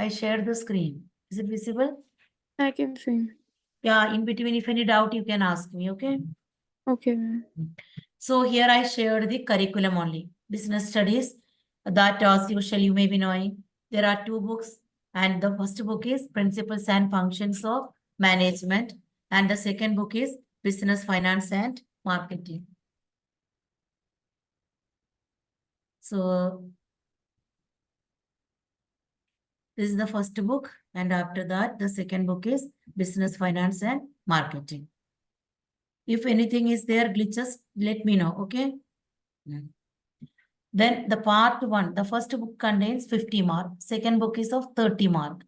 I shared the screen. Is it visible? I can see. Yeah, in between, if any doubt, you can ask me, okay? Okay, ma'am. So here I shared the curriculum only. Business studies, that as usual you may be knowing. There are 2 books, and the first book is Principles and Functions of Management, and the second book is Business, Finance and Marketing. So this is the first book, and after that, the second book is Business, Finance and Marketing. If anything is there, glitches, let me know, okay? Then the part 1, the first book contains 50 mark. Second book is of 30 mark.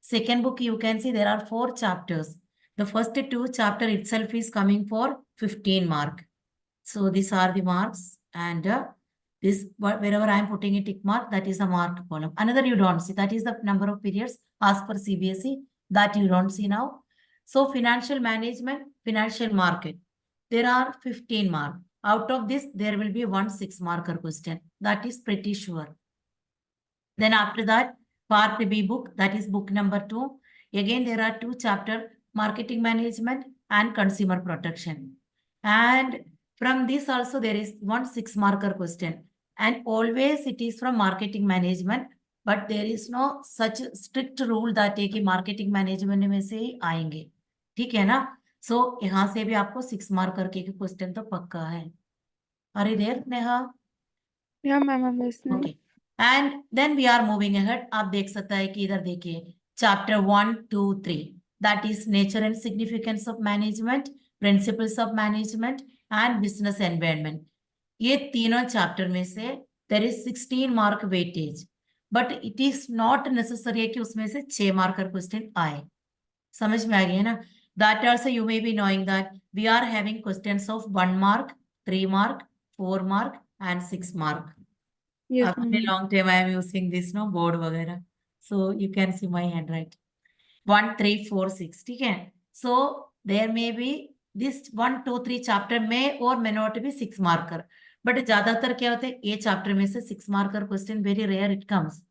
Second book, you can see there are 4 chapters. The first 2 chapter itself is coming for 15 mark. So these are the marks, and this wherever I am putting a tick mark, that is a mark column. Another you don't see, that is the number of periods as per CBSE, that you don't see now. So financial management, financial market, there are 15 mark. Out of this, there will be 1 6-marker question. That is pretty sure. Then after that, part B book, that is book number 2. Again, there are 2 chapters, marketing management and consumer protection. And from this also, there is 1 6-marker question. And always it is from marketing management, but there is no such strict rule that एक marketing management में से ही आएंगे. ठीक है ना? So यहाँ से भी आपको 6 मार्कर के क्वेश्चन तो पक्का है. Are you there, Neha? Yeah, ma'am, I'm listening. Okay. And then we are moving ahead. आप देख सकता है कि इधर देखिए chapter 1, 2, 3. That is nature and significance of management, principles of management and business environment. ये तीनों chapter में से there is 16 mark weightage. But it is not necessary कि उसमें से 6 marker question आए. समझ में आ गया ना? That also you may be knowing that we are having questions of 1 mark, 3 mark, 4 mark and 6 mark. Yes, After a ma'am. long time, I am using this no board वगैरह. So you can see my handwriting. 1, 3, 4, 6. ठीक है? So there may be this 1, 2, 3 chapter may or may not be 6 marker. But ज्यादातर क्या होता है? ये chapter में से 6 marker question very rare it comes.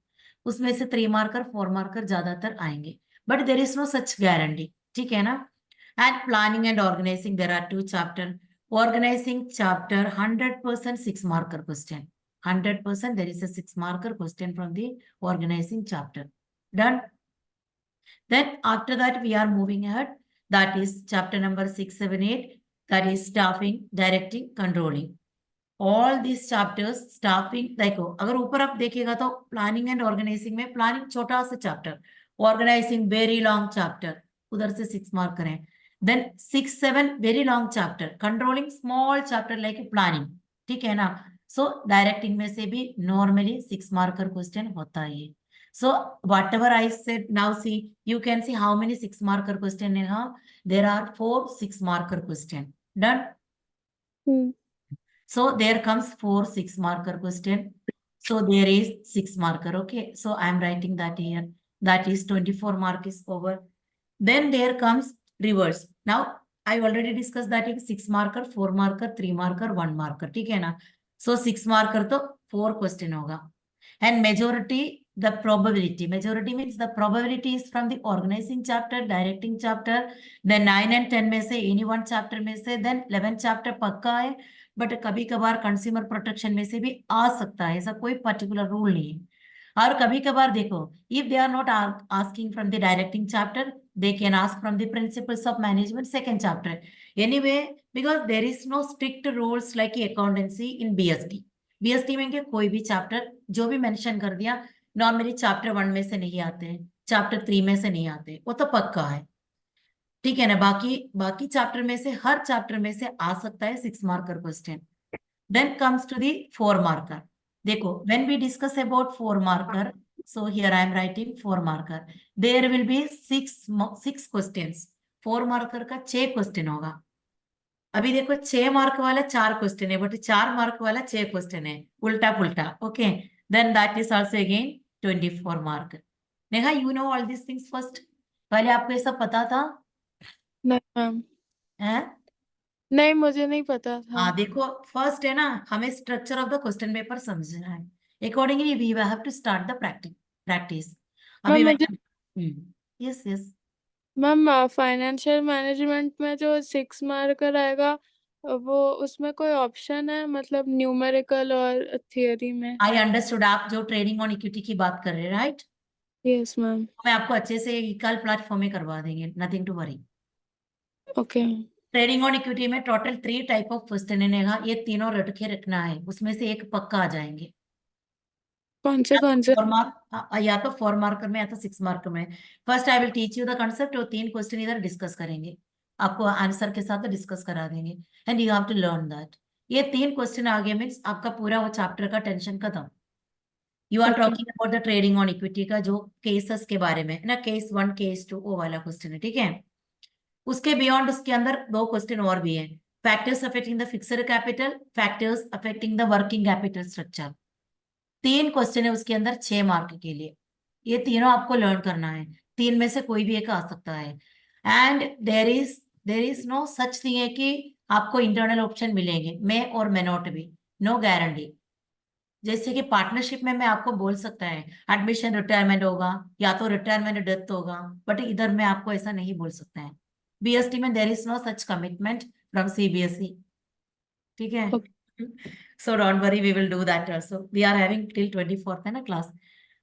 उसमें से 3 marker, 4 marker ज्यादातर आएंगे. But there is no such guarantee. ठीक है ना? And planning and organizing, there are 2 chapter. Organizing chapter 100% 6 marker question. 100% there is a 6 marker question from the organizing chapter. Done. Then after that we are moving ahead. That is chapter number 6, 7, 8. That is staffing, directing, controlling. All these chapters staffing देखो अगर ऊपर आप देखिएगा तो planning and organising में planning छोटा सा chapter, organising very long chapter, उधर से 6 मार्क करें. Then 6, 7 very long chapter, controlling small chapter like planning. ठीक है ना? सो डायरेक्टिंग में से भी नॉर्मली 6 मार्कर क्वेश्चन होता है. So whatever I said now, see you can see how many 6 marker question here. There are 4 6 marker question. Done. So there comes 4 6 marker question. So there is 6 marker. Okay. So I am writing that here. That is 24 mark is over. Then there comes reverse. Now I already discussed that is 6 marker, 4 marker, 3 marker, 1 marker. ठीक है ना? So 6 marker तो 4 question होगा. And majority, the probability. Majority means the probability is from the organizing chapter, directing chapter. Then 9 and 10 में से any one chapter में से, then 11 chapter पक्का है. बट कभी कभार कंज्यूमर प्रोटेक्शन में से भी आ सकता है, ऐसा कोई पर्टिकुलर रूल नहीं है. और कभी कभार देखो, if they are not asking from the directing chapter, they can ask from the principles of management second chapter. Anyway, because there is no strict rules like accountancy in BST. BST में कोई भी chapter जो भी mention कर दिया, normally chapter 1 में से नहीं आते हैं, चैप्टर 3 में से नहीं आते, वो तो पक्का है. ठीक है ना? बाकी चैप्टर में से हर चैप्टर में से आ सकता है 6 marker question. Then comes to the 4 marker. देखो, when we discuss about 4 marker, so here I am writing 4 marker. There will be 6 questions. 4 marker का 6 क्वेश्चन होगा. अभी देखो 6 मार्क वाला 4 क्वेश्चन है, बट 4 मार्क वाला 6 क्वेश्चन है, उल्टा पुल्टा. Okay, then that is also again 24 mark. Neha, you know all this things first. पहले आपको ये सब पता था? नहीं मैम. हैं? नहीं, मुझे नहीं पता था. हाँ, देखो फर्स्ट है ना, हमें structure of the question paper समझना है. Accordingly we have to start the practice. अभी मैम मैंने मुझे yes yes ma'am financial management में जो 6 मार्कर आएगा वो उसमें कोई ऑप्शन है मतलब न्यूमेरिकल और थियरी में? I understood. आप जो ट्रेडिंग ऑन इक्विटी की बात कर रहे हैं, राइट? Yes ma'am. मैं आपको अच्छे से कल प्लेटफॉर्म में करवा देंगे, nothing to worry. Okay. Trading on equity में टोटल 3 टाइप ऑफ क्वेश्चन है, ये तीनों रट के रखना है, उसमें से एक पक्का आ जाएंगे। कौन से कौन से? 4 मार्क, या तो 4 मार्कर में या तो 6 मार्कर में। First I will teach you the concept, और 3 क्वेश्चन इधर डिस्कस करेंगे, आपको आंसर के साथ डिस्कस करा देंगे, and you have to learn that. ये 3 क्वेश्चन आ गए मीन्स आपका पूरा वो चैप्टर का टेंशन खत्म। You are okay. Talking about the trading on equity का जो केसेस के बारे में ना, केस 1 केस 2 वो वाला क्वेश्चन है, ठीक है। उसके बियॉन्ड उसके अंदर 2 क्वेश्चन और भी है। Factors affecting the fixed capital, factors affecting the working capital structure. 3 question है उसके अंदर 6 मार्क के लिए। ये तीनों आपको लर्न करना है, 3 में से कोई भी एक आ सकता है। And there is no such thing है कि आपको इंटरनल ऑप्शन मिलेंगे, मे और मे नॉट भी, नो गारंटी। जैसे कि पार्टनरशिप में मैं आपको बोल सकता है एडमिशन रिटायरमेंट होगा, या तो रिटायरमेंट डेथ होगा, बट इधर मैं आपको ऐसा नहीं बोल सकता है। बीएसटी में there is no such commitment from CBSE, ठीक है। Okay. So don't worry, we will do that also. We are having till 24th है ना क्लास।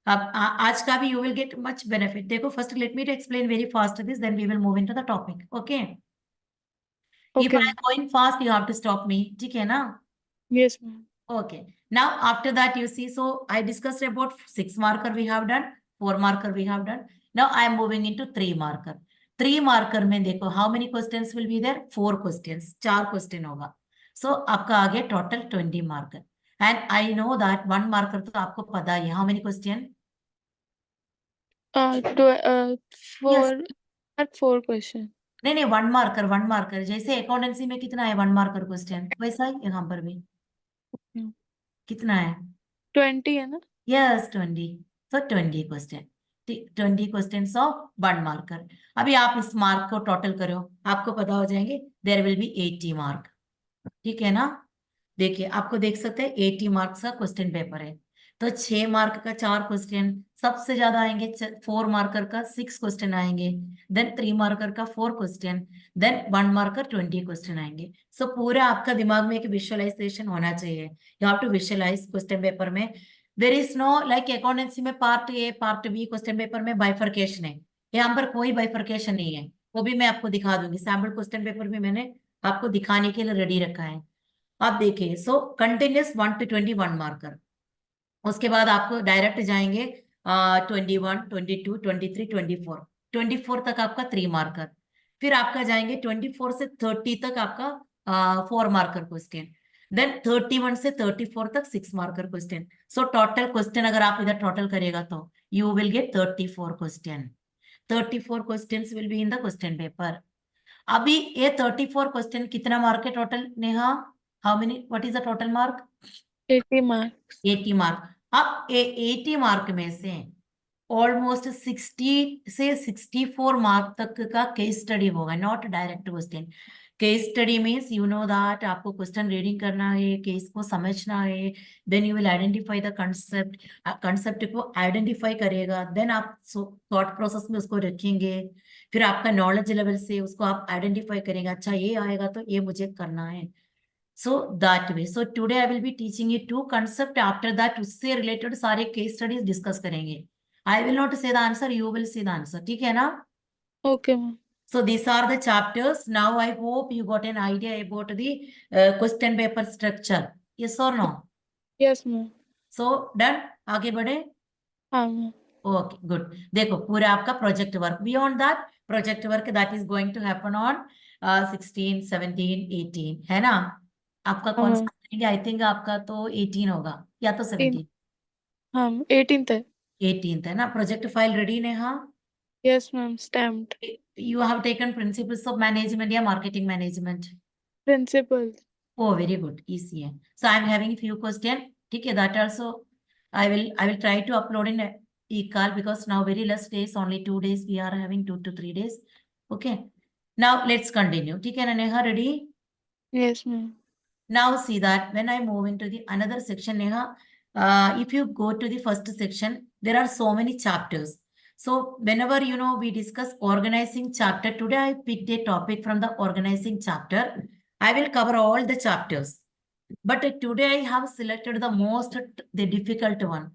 अब आज का भी you will get much benefit. देखो, first let me to explain very fast this, then we will move into the topic, okay. If okay I ma'am. Am going fast you have to stop me, ठीक है ना? Yes ma'am. Okay. Now after that you see, so I discussed about 6 marker we have done, 4 marker we have done. Now I am moving into 3 marker. 3 marker में देखो how many questions will be there? 4 questions, 4 question होगा। So आपका आ गया total 20 marker. And I know that 1 marker तो आपको पता ही है, how many question? Yes. 4 question. नहीं नहीं, 1 marker जैसे अकाउंटेंसी में कितना है 1 marker क्वेश्चन, वैसा ही यहाँ पर भी कितना है? 20 है ना? यस 20। तो 20 क्वेश्चन, 20 ऑफ 1 मार्कर। अभी आप इस मार्क को टोटल करो, आपको पता हो जाएंगे, देर विल बी 80 मार्क, ठीक है ना? देखिए, आपको देख सकते हैं 80 मार्क्स का क्वेश्चन पेपर है। तो 6 मार्क का 4 क्वेश्चन, सबसे ज्यादा आएंगे 4 मार्कर का 6 क्वेश्चन आएंगे, देन 3 मार्कर का 4 क्वेश्चन, देन 1 मार्कर 20 क्वेश्चन आएंगे। सो पूरा आपका दिमाग में एक विजुअलाइजेशन होना चाहिए, you have to visualize question paper में। There is no like accountancy में part A part B, question paper में बाइफर्केशन है, यहाँ पर कोई बाइफर्केशन नहीं है। वो भी मैं आपको दिखा दूंगी, सैम्पल क्वेश्चन पेपर भी मैंने आपको दिखाने के लिए रेडी रखा है। आप देखिए, सो कंटिन्यूस 1 to 21 मार्कर, उसके बाद आपको डायरेक्ट जाएंगे 21, 22, 23, 24, 24 तक आपका 3 मार्कर। फिर आपका जाएंगे 24 से 30 तक आपका 4 मार्कर क्वेश्चन, देन 31 से 34 तक 6 marker question. So total question अगर आप इधर टोटल करेगा तो you will gate 34 question. 34 question will be in the question paper. अभी ये 34 क्वेश्चन कितना मार्क है total, Neha? How many, what is the total mark? 80 marks. 80 mark. अब 80 मार्क में से ऑलमोस्ट 60 से 64 मार्क तक का केस स्टडी होगा, not direct question. Case study means you know that आपको क्वेश्चन रीडिंग करना है, केस को समझना है, then you will identify the concept, concept को आइडेंटिफाई करेगा, देन आप थॉट प्रोसेस में उसको रखेंगे, फिर आपका नॉलेज लेवल से उसको आप आइडेंटिफाई करेंगे, अच्छा ये आएगा तो ये मुझे करना है। So that way, so today I will be teaching you 2 concept, after that उससे रिलेटेड सारे केस स्टडीज डिस्कस करेंगे। आई विल नॉट से the answer, you will see the answer, ठीक है ना? Okay ma'am. So these are the chapters. Now I hope you got an idea about the question paper structure. Yes or no? Yes ma'am. So done. आगे बढ़े। हाँ ma'am. Okay good. देखो, पूरा आपका project work, beyond that project work that is going to happen on 16, 17, 18, है ना? आपका हाँ कौन मैम। सा? आई थिंक आपका तो 18 होगा या तो 18। 17। हाँ 18th है। 18th है ना? प्रोजेक्ट फाइल रेडी ने? हाँ। Yes ma'am, stamped. You have taken principles of management या marketing management? Principle. Oh, very good. Easy. है. So I'm having few question. ठीक है, that also I will try to upload in e-call because now very less days, only 2 days we are having, 2 to 3 days. Okay. Now let's continue. ठीक है ना Neha, ready? Yes ma'am. Now see that when I move into the another section, Neha, if you go to the first section, there are so many chapters. So whenever we discuss organizing chapter, today I picked a topic from the organizing chapter. I will cover all the chapters. But today I have selected the difficult one.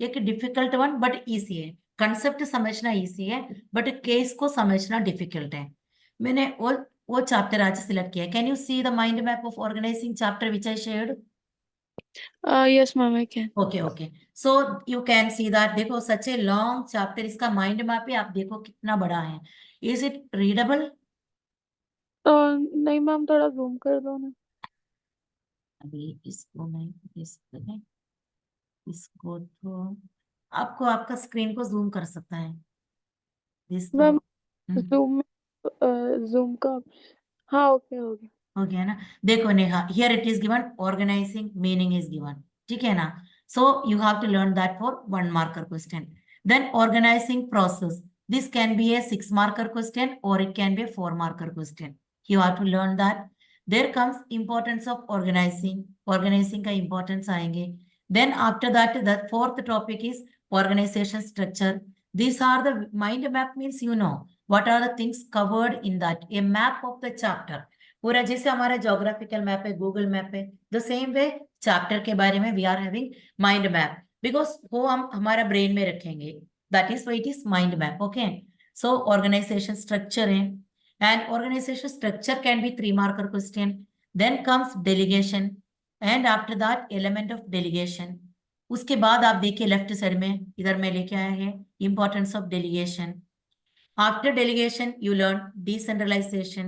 एक difficult one but easy है. Concept समझना easy है, but case को समझना difficult है. मैंने वो chapter आज select किया. Can you see the mind map of organizing chapter which I shared? Yes, ma'am, I can. Okay. So you can see that. देखो such a long chapter, इसका mind map है. आप देखो कितना बड़ा है. Is it readable? नहीं ma'am, थोड़ा जूम कर दो ना। अभी इसको मैं इसको तो आपको आपका स्क्रीन को जूम कर सकता है दिस तो मैम जूम जूम का, हाँ ओके हो गया। हो गया ना। देखो Neha, here it is given organising meaning is given, ठीक है ना। So you have to learn that for 1 marker question. Then organising process, this can be a 6 marker question और it can be a 4 marker question. You have to learn that. There comes importance of organising, organising का importance आएंगे। Then after that the fourth topic is organization structure. These are the mind map, means what are the things covered in that, a map of the chapter। पूरा जैसे हमारा geographical map है, Google map है, the same way chapter के बारे में we are having mind map, because वो हम हमारा ब्रेन में रखेंगे। That is why it is mind map. Okay, so organisation structure है, and organisation structure can be 3 marker question. Then comes delegation, and after that element of delegation. उसके बाद आप देखिए लेफ्ट साइड में, इधर में लेके आए हैं importance of delegation. After delegation, you learn decentralization.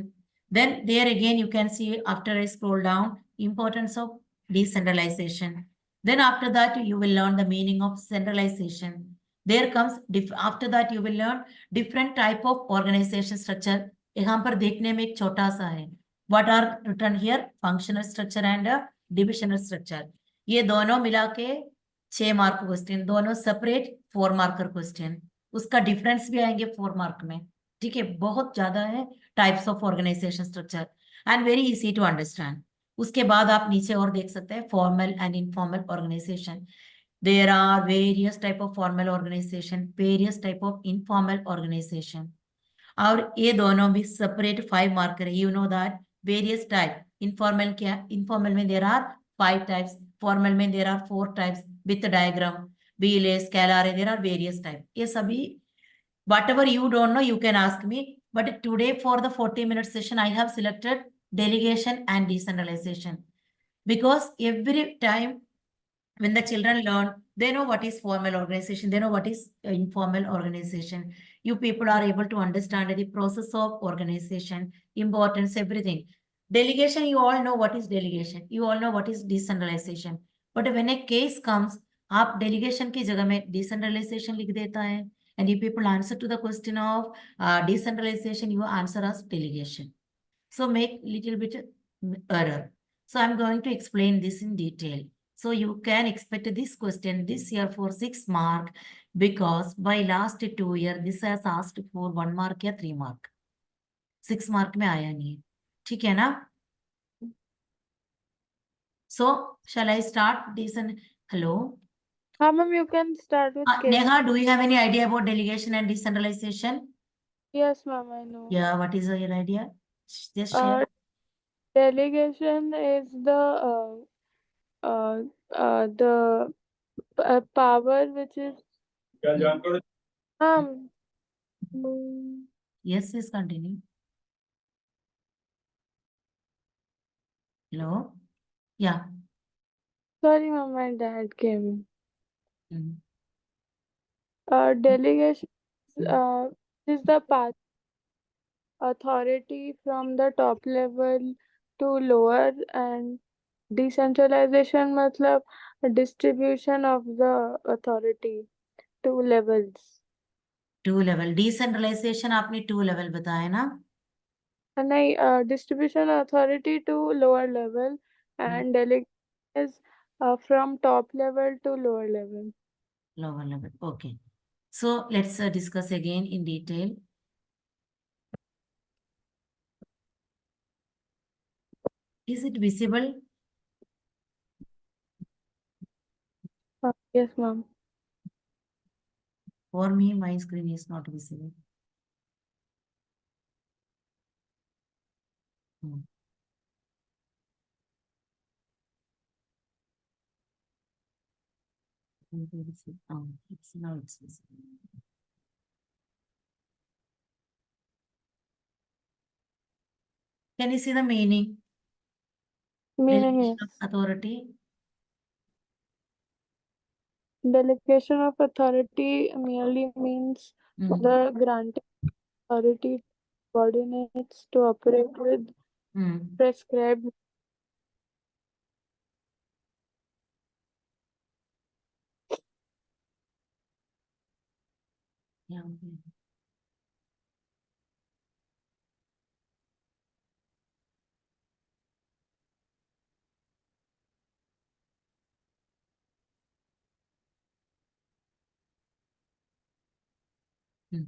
Then there again, you can see after I scroll down, importance of decentralization. Then after that, you will learn the meaning of centralization. There comes, after that, you will learn different type of organization structure. यहाँ पर देखने में एक छोटा सा है. What are written here? Functional structure and divisional structure. ये दोनों मिला के 6 मार्क क्वेश्चन, दोनों सेपरेट 4 मार्कर क्वेश्चन। उसका डिफरेंस भी आएंगे 4 मार्क में, ठीक है। बहुत ज्यादा है types of organisation structure, and very easy to understand. उसके बाद आप नीचे और देख सकते हैं formal and informal organisation. There are various type of formal organisation, various type of informal organisation, और ये दोनों भी सेपरेट 5 मार्कर है। You know that various type, informal क्या, इनफॉर्मल में देर आर 5 टाइप्स, फॉर्मल में there are 4 types with diagram, बीले scalar है, देर आर वेरियस टाइप। ये सभी whatever you don't know you can ask me, but today for the 40-minute session I have selected delegation and decentralization, because every time when the children learn, they know what is formal organization, they know what is informal organization. You people are able to understand the process of organization, importance, everything. Delegation, you all know what is delegation, you all know what is decentralization, but when a case comes, आप delegation की जगह में decentralization लिख देता है, and you people answer to the question of decentralization, you answer as delegation. So make little bit error. So I'm going to explain this in detail. So you can expect this question this year for 6 mark, because by last 2 year this has asked for 1 mark या 3 mark, 6 mark में आया नहीं है, ठीक है ना। So shall I start decent? Hello. हाँ ma'am, you can start with case. Neha, do you have any idea about delegation and decentralization? Yes ma'am, I know. Yeah, what is your idea? Just share. Delegation is the power which is um Yes, yes, continue. Hello. Yeah. sorry ma'am, my dad came in. Mm. Delegation is the path authority from the top level to lower, and decentralization मतलब distribution of the authority to levels. 2 level decentralization आपने 2 level बताया ना। नहीं, distribution authority to lower level, and delegation is from top level to lower level. Lower level. Okay. So let's discuss again in detail. Is it visible? Yes ma'am. For me, my screen is not visible. Hmm. It's now it's visible. Can you see the meaning? Meaning Delegation of is authority. delegation of authority merely means Hmm. the granting authority to subordinates to operate with Hmm. prescribed. Yeah. Okay. Hmm.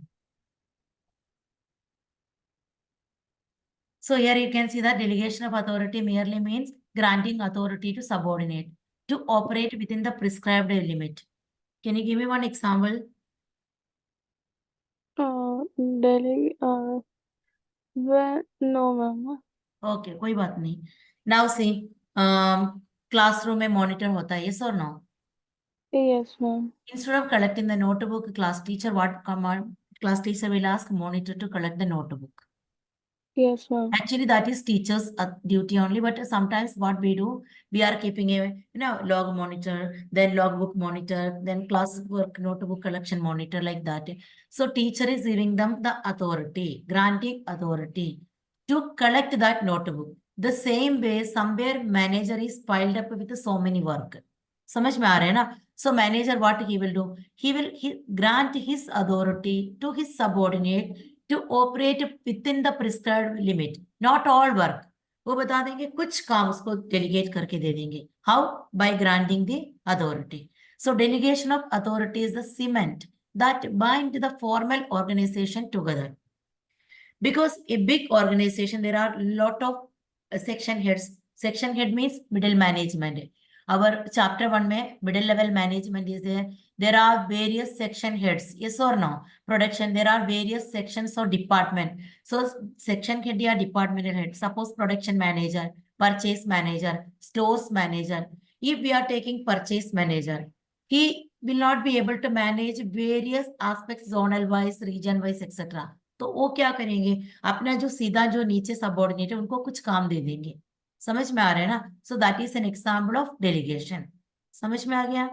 So here you can see that delegation of authority merely means granting authority to subordinate to operate within the prescribed limit. Can you give me one example? Delhi, no, ma'am. Okay, कोई बात नहीं. Now see, classroom में monitor होता है, yes or no? Yes, ma'am. Instead of collecting the notebook, class teacher what command? Class teacher will ask monitor to collect the notebook. Yes, ma'am. Actually, that is teachers' duty only. But sometimes what we do, we are keeping a log monitor, then logbook monitor, then classwork notebook collection monitor like that. So teacher is giving them the authority, granting authority to collect that notebook. The same way, somewhere manager is piled up with so many work. समझ में आ रहा है ना? So manager what he will do? He grant his authority to his subordinate to operate within the prescribed limit. Not all work. वो बता देंगे कुछ काम उसको delegate करके दे देंगे. How? By granting the authority. So delegation of authority is the cement that bind the formal organization together. Because a big organization, there are a lot of section heads. Section head means middle management. Our chapter 1 में middle level management is there. There are various section heads. Yes or no? Production, there are various sections or department. So section head या departmental head. Suppose production manager, purchase manager, stores manager. If we are taking purchase manager, he will not be able to manage various aspects zonal wise, region wise, etc. तो वो क्या करेंगे? अपना जो सीधा जो नीचे सबऑर्डिनेट है उनको कुछ काम दे देंगे. समझ में आ रहा है ना? So that is an example of delegation. समझ में आ गया?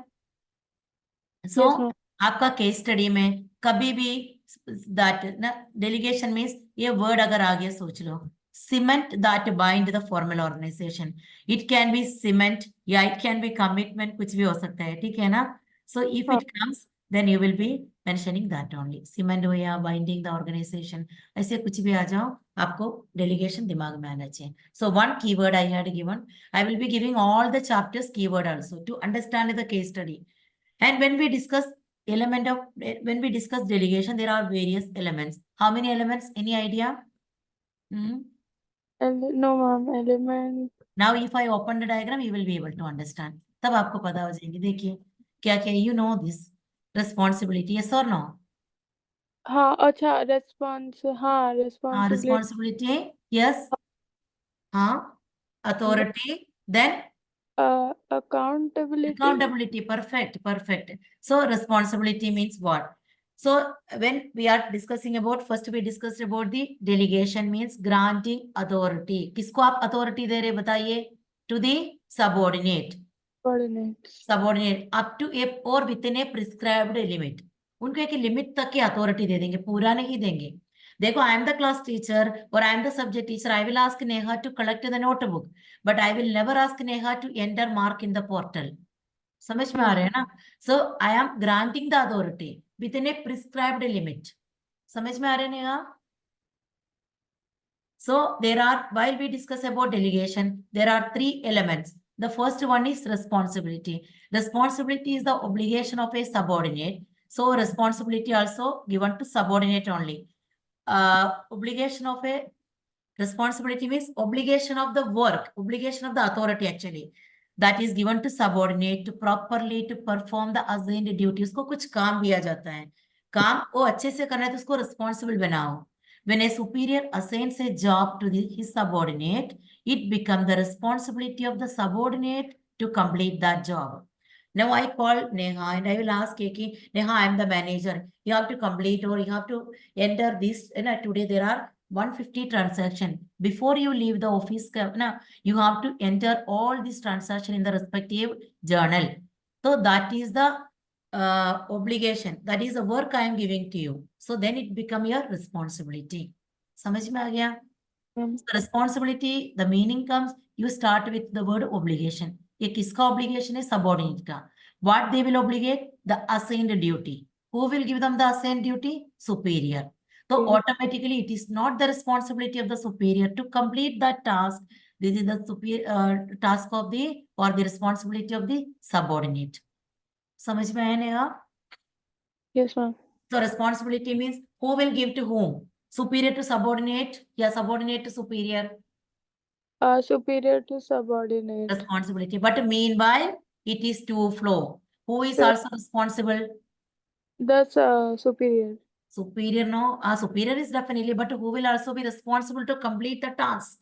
सो Yes, ma'am. आपका केस स्टडी में कभी भी दैट ना डेलीगेशन मीन्स ये वर्ड अगर आ गया सोच लो, cement that bind the formal organisation. It can be cement या इट कैन बी कमिटमेंट, कुछ भी हो सकता है. ठीक है ना? सो इफ हाँ, it comes then you will be mentioning that only. Cement हो या बाइंडिंग द ऑर्गेनाइजेशन, ऐसे कुछ भी आ जाओ, आपको डेलीगेशन दिमाग में आना चाहिए. So one keyword I had given. I will be giving all the chapters keyword also to understand the case study. And when we discuss delegation, there are various elements. How many elements? Any idea? Hmm? no, ma'am. Element. Now, if I open the diagram, you will be able to understand. तब आपको पता हो जाएंगे. देखिए क्या क्या, you know this responsibility, yes or no? हाँ, अच्छा, response. हाँ, हाँ, responsibility. responsibility, yes. हाँ, authority, then Accountability. accountability, perfect, perfect. So responsibility means what? So when we are discussing about, first we discussed about the delegation means granting authority. किसको आप authority दे रहे बताइए? To the subordinate. Coordinates. Subordinate up to a or within a prescribed limit. उनको एक limit तक की authority दे देंगे, पूरा नहीं देंगे. देखो, I am the class teacher और I am the subject teacher. I will ask Neha to collect the notebook, but I will never ask Neha to enter mark in the portal. समझ में आ रहे हैं ना? So I am granting the authority within a prescribed limit. समझ में आ रहे हैं Neha? So there are, while we discuss about delegation, there are three elements. The first one is responsibility. Responsibility is the obligation of a subordinate. So responsibility also given to subordinate only. Obligation of a responsibility means obligation of the work, obligation of the authority actually. That is given to subordinate to properly to perform the assigned duties. को कुछ काम दिया जाता है. काम को अच्छे से करना है तो उसको रिस्पॉन्सिबल बनाओ. When a superior assigns a job to his subordinate, it becomes the responsibility of the subordinate to complete that job. Now I call Neha and I will ask Keki, Neha, I am the manager. You have to complete or you have to enter this. Today there are 150 transactions. Before you leave the office, you have to enter all these transactions in the respective journal. So that is the obligation. That is the work I am giving to you. So then it become your responsibility. समझ में आ गया? So responsibility, the meaning comes, you start with the word obligation. ये किसका obligation है? Subordinate का. What they will obligate? The assigned duty. Who will give them the assigned duty? Superior. So automatically it is not the responsibility of the superior to complete that task. This is the superior task of the or the responsibility of the subordinate. समझ में आया Neha? Yes, ma'am. So responsibility means who will give to whom? Superior to subordinate या subordinate to superior? Superior to subordinate. Responsibility. But meanwhile, it is to flow. Who is So- also responsible? That's superior. Superior, no. Superior is definitely, but who will also be responsible to complete the task?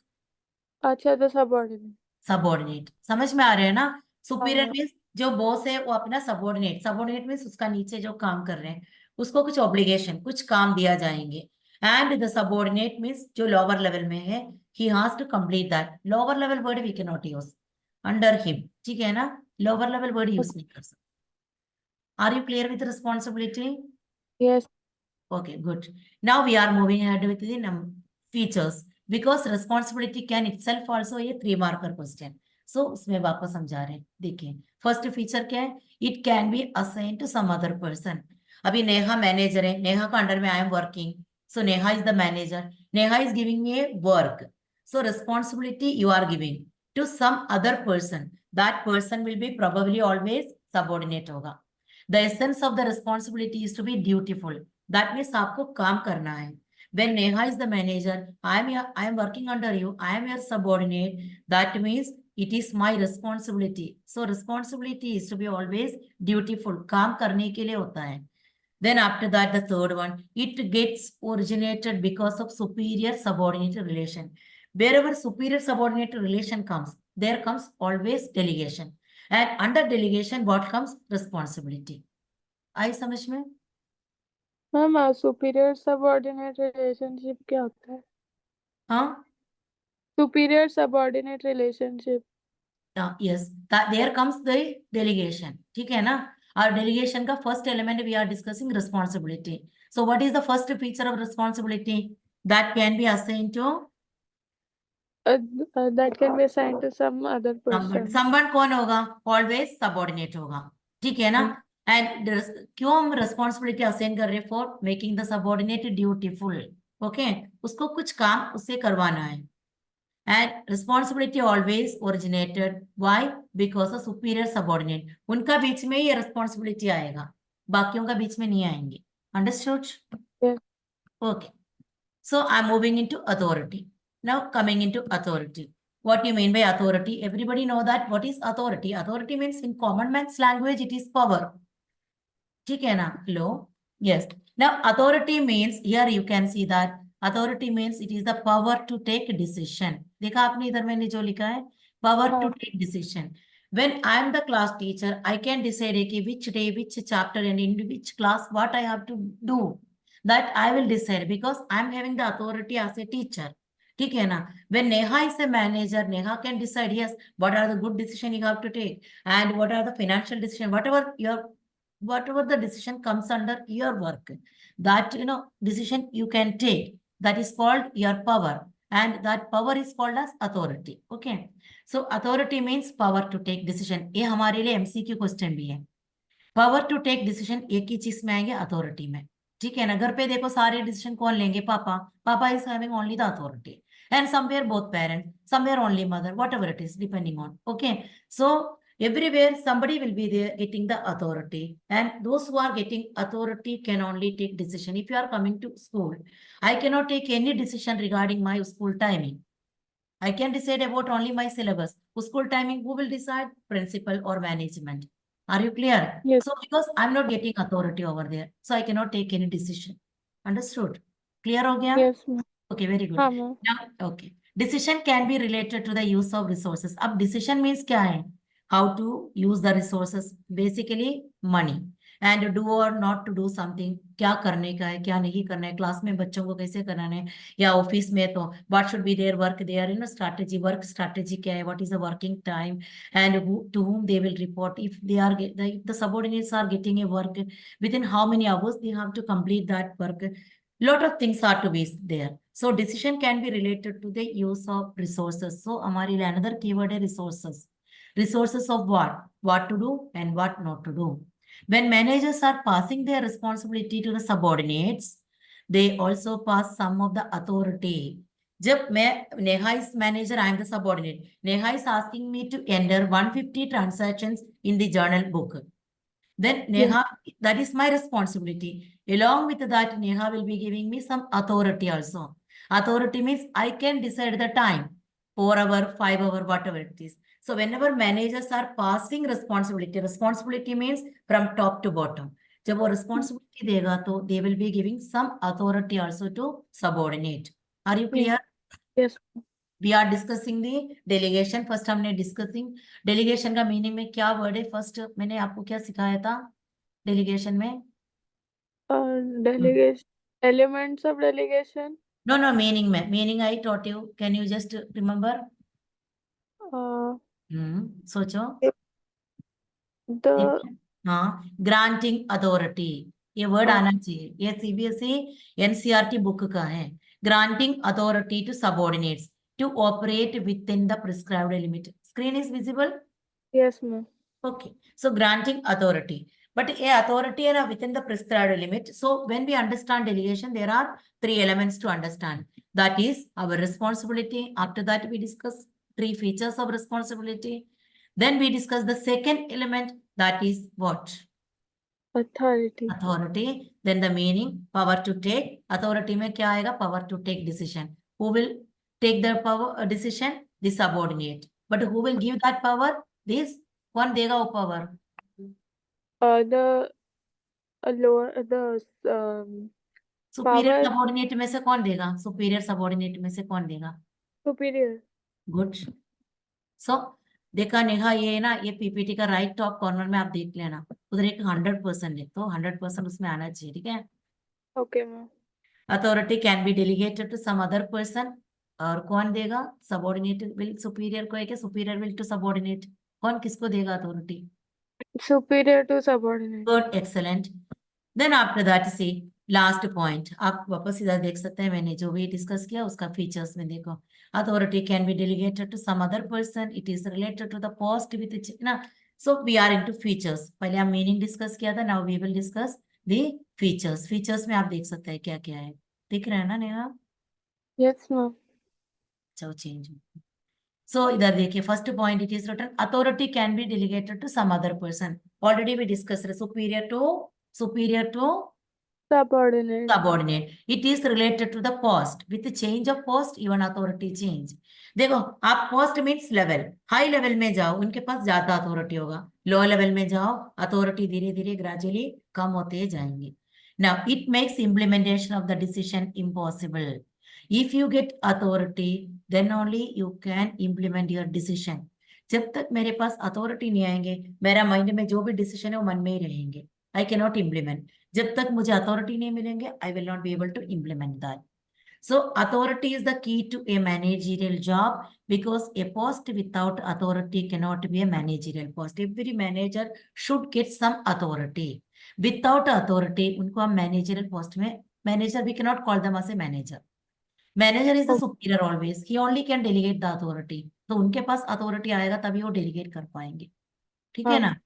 अच्छा, the subordinate. Subordinate. समझ में आ रहे हैं ना? Superior हाँ. means जो boss है वो अपना सबॉर्डिनेट. सबॉर्डिनेट मीन्स उसका नीचे जो काम कर रहे हैं उसको कुछ ऑब्लिगेशन, कुछ काम दिया जाएंगे. एंड द सबॉर्डिनेट मीन्स जो लोअर लेवल में है, he has to complete that. Lower level word we can not use under him. ठीक है ना? लोअर लेवल वर्ड यूज नहीं कर सकते. Are you clear with responsibility? Yes. Okay, good. Now we are moving ahead with the features because responsibility can itself also a 3 marker question. So उसमें वापस हम जा रहे हैं. देखिए फर्स्ट फीचर क्या है? It can be assign to some other person. अभी नेहा मैनेजर है, नेहा का अंडर में I am working. So Neha is the manager. Neha is giving me a work. So responsibility you are giving to some other person. That person will be probably always subordinate होगा. The essence of the responsibility is to be dutiful. That means आपको काम करना है. When Neha is the manager, I am working under you. I am your subordinate. That means it is my responsibility. So responsibility is to be always dutiful. काम करने के लिए होता है. Then after that, the third one, it gets originated because of superior subordinate relation. Wherever superior subordinate relation comes, there comes always delegation. And under delegation, what comes? Responsibility. आई समझ में? Ma'am, superior subordinate relationship क्या होता है? हाँ. Superior subordinate relationship. Yes, that there comes the delegation. ठीक है ना? Our delegation का first element we are discussing responsibility. So what is the first feature of responsibility that can be assigned to That can be assigned to some other someone? person. Someone कौन होगा? Always subordinate होगा. ठीक है ना? And क्यों हम responsibility assign कर रहे हैं? For making the subordinate dutiful. Okay? उसको कुछ काम उससे करवाना है. And responsibility always originated. Why? Because of superior subordinate. उनका बीच में ये responsibility आएगा, बाकियों का बीच में नहीं आएंगे. Understood? Yes. Okay. So I'm moving into authority. Now coming into authority. What do you mean by authority? Everybody know that what is authority? Authority means in common man's language it is power. ठीक है ना? Hello? Yes. Now authority means here you can see that authority means it is the power to take decision. देखा आपने इधर मैंने जो लिखा है power to take decision. When I am the class teacher, I can decide कि which day, which chapter and in which class what I have to do. That I will decide because I am having the authority as a teacher. ठीक है ना? When Neha is a manager, Neha can decide yes what are the good decision you have to take and what are the financial decision, whatever the decision comes under your work, that decision you can take, that is called your power, and that power is called as authority. Okay, so authority means power to take decision. ये हमारे लिए MCQ question भी है. Power to take decision एक ही चीज में आएंगे, authority में. ठीक है ना? घर पे देखो सारे डिसीजन कौन लेंगे? पापा. पापा is having only the authority and somewhere both parents, somewhere only mother, whatever it is depending on. Okay, so everywhere somebody will be there getting the authority, and those who are getting authority can only take decision. If you are coming to school, I cannot take any decision regarding my school timing. I can decide about only my syllabus. School timing, who will decide? Principal or management. Are you clear? Yes. So because I'm not getting authority over there, so I cannot take any decision. Understood? Clear हो गया? Yes, ma'am. Okay, very good. हाँ ma'am. Now, okay. Decision can be related to the use of resources. अब decision means क्या है? How to use the resources. Basically, money. And do or not to do something. क्या करने का है, क्या नहीं करना है, क्लास में बच्चों को कैसे कराना है, या ऑफिस में तो what should be their work there, strategy, work strategy क्या है, what is the working time, and to whom they will report. If they are, if the subordinates are getting a work, within how many hours they have to complete that work. Lot of things are to be there. So decision can be related to the use of resources. So हमारे लिए another keyword है resources. Resources of what? What to do and what not to do. When managers are passing their responsibility to the subordinates, they also pass some of the authority. जब मैं Neha is manager, I am the subordinate. Neha is asking me to enter 150 transactions in the journal book. Then Neha, that is my responsibility. Along with that, Neha will be giving me some authority also. Authority means I can decide the time, 4 hour, 5 hour, whatever it is. So whenever managers are passing responsibility, responsibility means from top to bottom. जब वो responsibility देगा तो they will be giving some authority also to subordinate. Are you clear? Yes. We are discussing the delegation. First हमने discussing delegation का meaning में क्या word है? First मैंने आपको क्या सिखाया था delegation में? Delegation. Elements of delegation. No, meaning में. Meaning I taught you. Can you just remember? सोचो. The हाँ, granting authority. ये वर्ड आना चाहिए. ये सीबीएसई एनसीईआरटी बुक का है. Granting authority to subordinates to operate within the prescribed limit. Screen is visible? yes, ma'am. Okay, so granting authority, but a authority are within the prescribed limit. So when we understand delegation, there are 3 elements to understand. That is our responsibility. After that, we discuss 3 features of responsibility. Then we discuss the second element, that is what? Authority. Authority. Then the meaning, power to take. Authority में क्या आएगा? Power to take decision. Who will take the power decision? The subordinate. But who will give that power? This. कौन देगा वो power? The lower the superior power subordinate में से कौन देगा? सुपीरियर सबॉर्डिनेट में से कौन देगा? superior. गुड. सो देखा नेहा, ये ना ये पीपीटी का राइट टॉप कॉर्नर में आप देख लेना, उधर एक 100% है, तो 100% उसमें आना चाहिए. ठीक है. Okay, ma'am. Authority can be delegated to some other person. और कौन देगा? सबॉर्डिनेट विल सुपीरियर को है, सुपीरियर विल टू सबॉर्डिनेट. कौन किसको देगा authority? Superior to subordinate. Good, excellent. Then after that see last point, आप वापस इधर देख सकते हैं, मैंने जो भी डिस्कस किया उसका फीचर्स में देखो. Authority can be delegated to some other person, it is related to the post with ना. So we are into features. पहले हम मीनिंग डिस्कस किया था, now we will discuss the features. Features में आप देख सकते हैं क्या क्या है. दिख रहा है ना नेहा? Yes, ma'am. चलो चेंज. सो इधर देखिए, first point it is written authority can be delegated to some other person. Already we discuss superior to Subordinate. subordinate. It is related to the post. With the change of post, even authority change. देखो, आप post means level. High level में जाओ, उनके पास ज्यादा authority होगा. Low level में जाओ, authority धीरे धीरे gradually कम होते जाएंगे. Now, it makes implementation of the decision impossible. If you get authority, then only you can implement your decision. जब तक मेरे पास authority नहीं आएंगे, मेरा mind में जो भी decision है वो मन में ही रहेंगे. I cannot implement. जब तक मुझे अथॉरिटी नहीं मिलेंगे, I will not be able to implement that. So authority is the key to a managerial job, because a post without authority can not be a managerial post. Every manager should get some authority. Without authority उनको हम managerial post में, manager we can not call them as a manager. Manager is the superior always, he only can delegate the authority. तो उनके पास authority आएगा तभी वो delegate कर पाएंगे. ठीक है ना?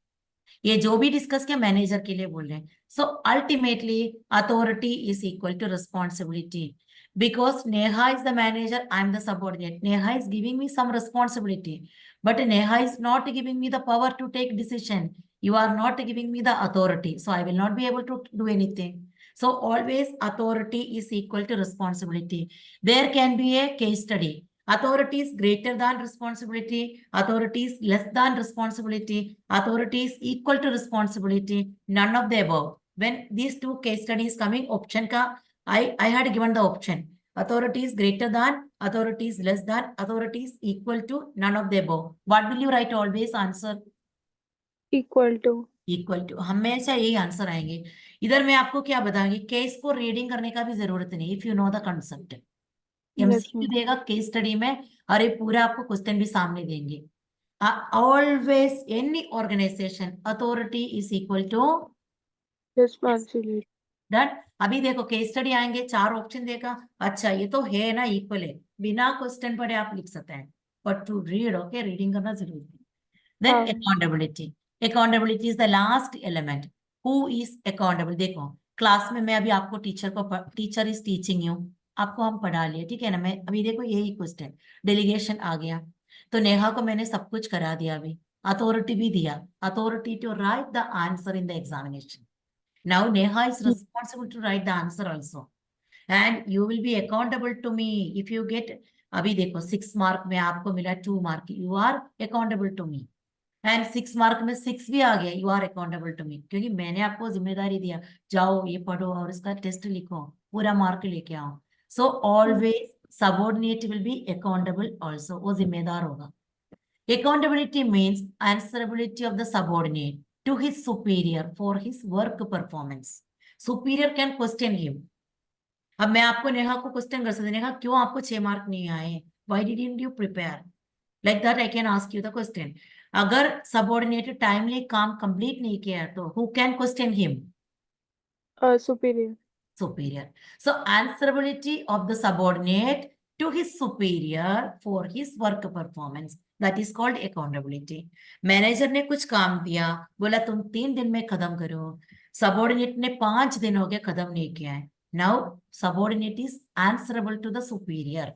ये जो भी डिस्कस किया मैनेजर के लिए बोल रहे हैं. So ultimately authority is equal to responsibility. Because Neha is the manager, I am the subordinate. Neha is giving me some responsibility, but Neha is not giving me the power to take decision. You are not giving me the authority, so I will not be able to do anything. So always authority is equal to responsibility. There can be a case study. Authority is greater than responsibility. Authority is less than responsibility. Authority is equal to responsibility. None of the above. When these two case studies coming, option ka, I had given the option. Authority is greater than, authority is less than, authority is equal to, none of the above. What will you write always answer? Equal to. Equal to, हमेशा यही answer आएंगे। इधर मैं आपको क्या बताऊंगी, case को reading करने का भी जरूरत नहीं, if you know the concept. Yes, MCQ ma'am. देगा केस स्टडी में, और ये पूरा आपको क्वेश्चन भी सामने देंगे। Always any organisation authority is equal to Responsibility. Done. अभी देखो केस स्टडी आएंगे, 4 ऑप्शन देगा, अच्छा ये तो है ना, इक्वल है, बिना क्वेश्चन पढ़े आप लिख सकते हैं, but to read, okay, reading करना जरूरी है। Then हाँ accountability. Accountability is the last element. Who is accountable? देखो क्लास में मैं अभी आपको टीचर इज टीचिंग यू, आपको हम पढ़ा लिए, ठीक है ना। मैं अभी देखो यही क्वेश्चन, डेलीगेशन आ गया, तो नेहा को मैंने सब कुछ करा दिया, अभी अथॉरिटी भी दिया, authority to write the answer in the examination. Now Neha is responsible to write the answer also, and you will be accountable to me if you get. अभी देखो 6 मार्क में आपको मिला 2 mark, you are accountable to me, and 6 mark में 6 भी आ गया, you are accountable to me, क्योंकि मैंने आपको जिम्मेदारी दिया, जाओ ये पढ़ो और इसका टेस्ट लिखो, पूरा मार्क लेके आओ। So always subordinate will be accountable also, वो जिम्मेदार होगा। Accountability means answerability of the subordinate to his superior for his work performance. Superior can question him. अब मैं आपको नेहा को क्वेश्चन कर सकती, नेहा क्यों आपको 6 मार्क नहीं आए, why didn't you prepare, like that I can ask you the question. अगर सबऑर्डिनेट टाइमली काम कंप्लीट नहीं किया तो who can question him? superior. Superior. So answerability of the subordinate to his superior for his work performance, that is called accountability. Manager ने कुछ काम दिया, बोला तुम 3 दिन में खत्म करो, सबऑर्डिनेट ने 5 दिन हो गए खत्म नहीं किया है, now subordinate is answerable to the superior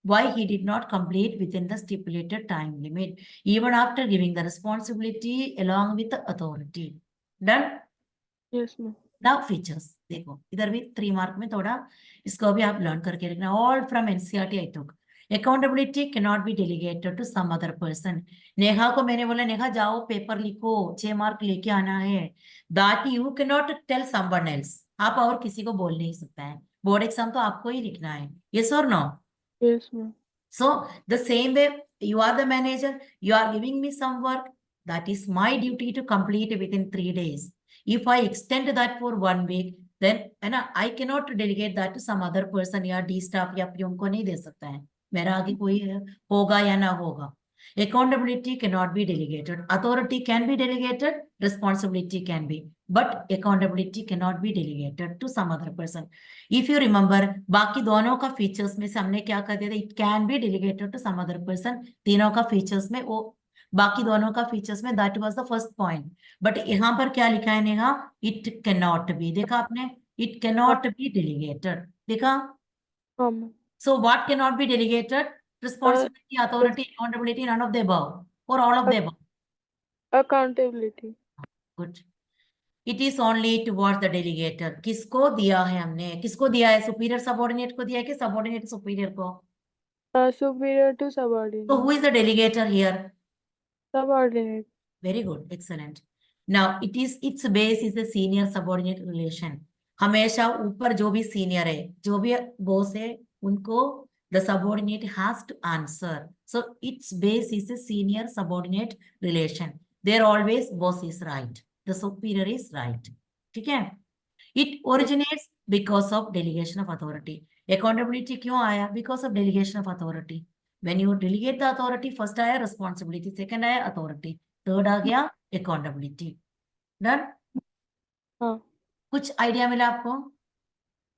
why he did not complete within the stipulated time limit, even after giving the responsibility along with the authority. Done? Yes, ma'am. Now features देखो, इधर भी 3 mark में थोड़ा इसको भी आप learn करके रखना। All from NCERT I took. Accountability can not be delegated to some other person. Neha को मैंने बोला नेहा जाओ पेपर लिखो, 6 मार्क लेके आना है, that you can not tell someone else, आप और किसी को बोल नहीं सकता है, बोर्ड एग्जाम तो आपको ही लिखना है, यस और no? Yes, ma'am. So the same way, you are the manager, you are giving me some work, that is my duty to complete within 3 days. If I extend that for 1 week, then I cannot delegate that to some other person, या D staff या peon को नहीं दे सकता है, मेरा आगे कोई होगा या ना होगा। Accountability cannot be delegated. Authority can be delegated, responsibility can be, but accountability cannot be delegated to some other person. If you remember, बाकी दोनों का फीचर्स में से हमने क्या कर दिया था, it can be delegated to some other person, तीनों का फीचर्स में, वो बाकी दोनों का फीचर्स में, that was the first point. But यहाँ पर क्या लिखा है Neha, it can not B, देखा आपने, it can not be delegated, देखा। So what cannot be delegated? Responsibility, authority, accountability, none of the above, or all of the above. Accountability. Good. It is only towards the delegator. किसको दिया है हमने, किसको दिया है, सुपीरियर सबऑर्डिनेट को दिया है कि सबऑर्डिनेट सुपीरियर को? Superior to So subordinate. who is the delegator here? Subordinate. Very good, excellent. Now it is, its base is the senior subordinate relation. हमेशा ऊपर जो भी सीनियर है, जो भी बॉस है, उनको the subordinate has to answer. So its base is a senior subordinate relation. There always boss is right, the superior is right. ठीक है? It originates because of delegation of authority. Accountability क्यों आया? Because of delegation of authority. When you delegate the authority, first आया responsibility, second आया authority, third आ गया accountability. Done? हाँ कुछ idea मिला आपको?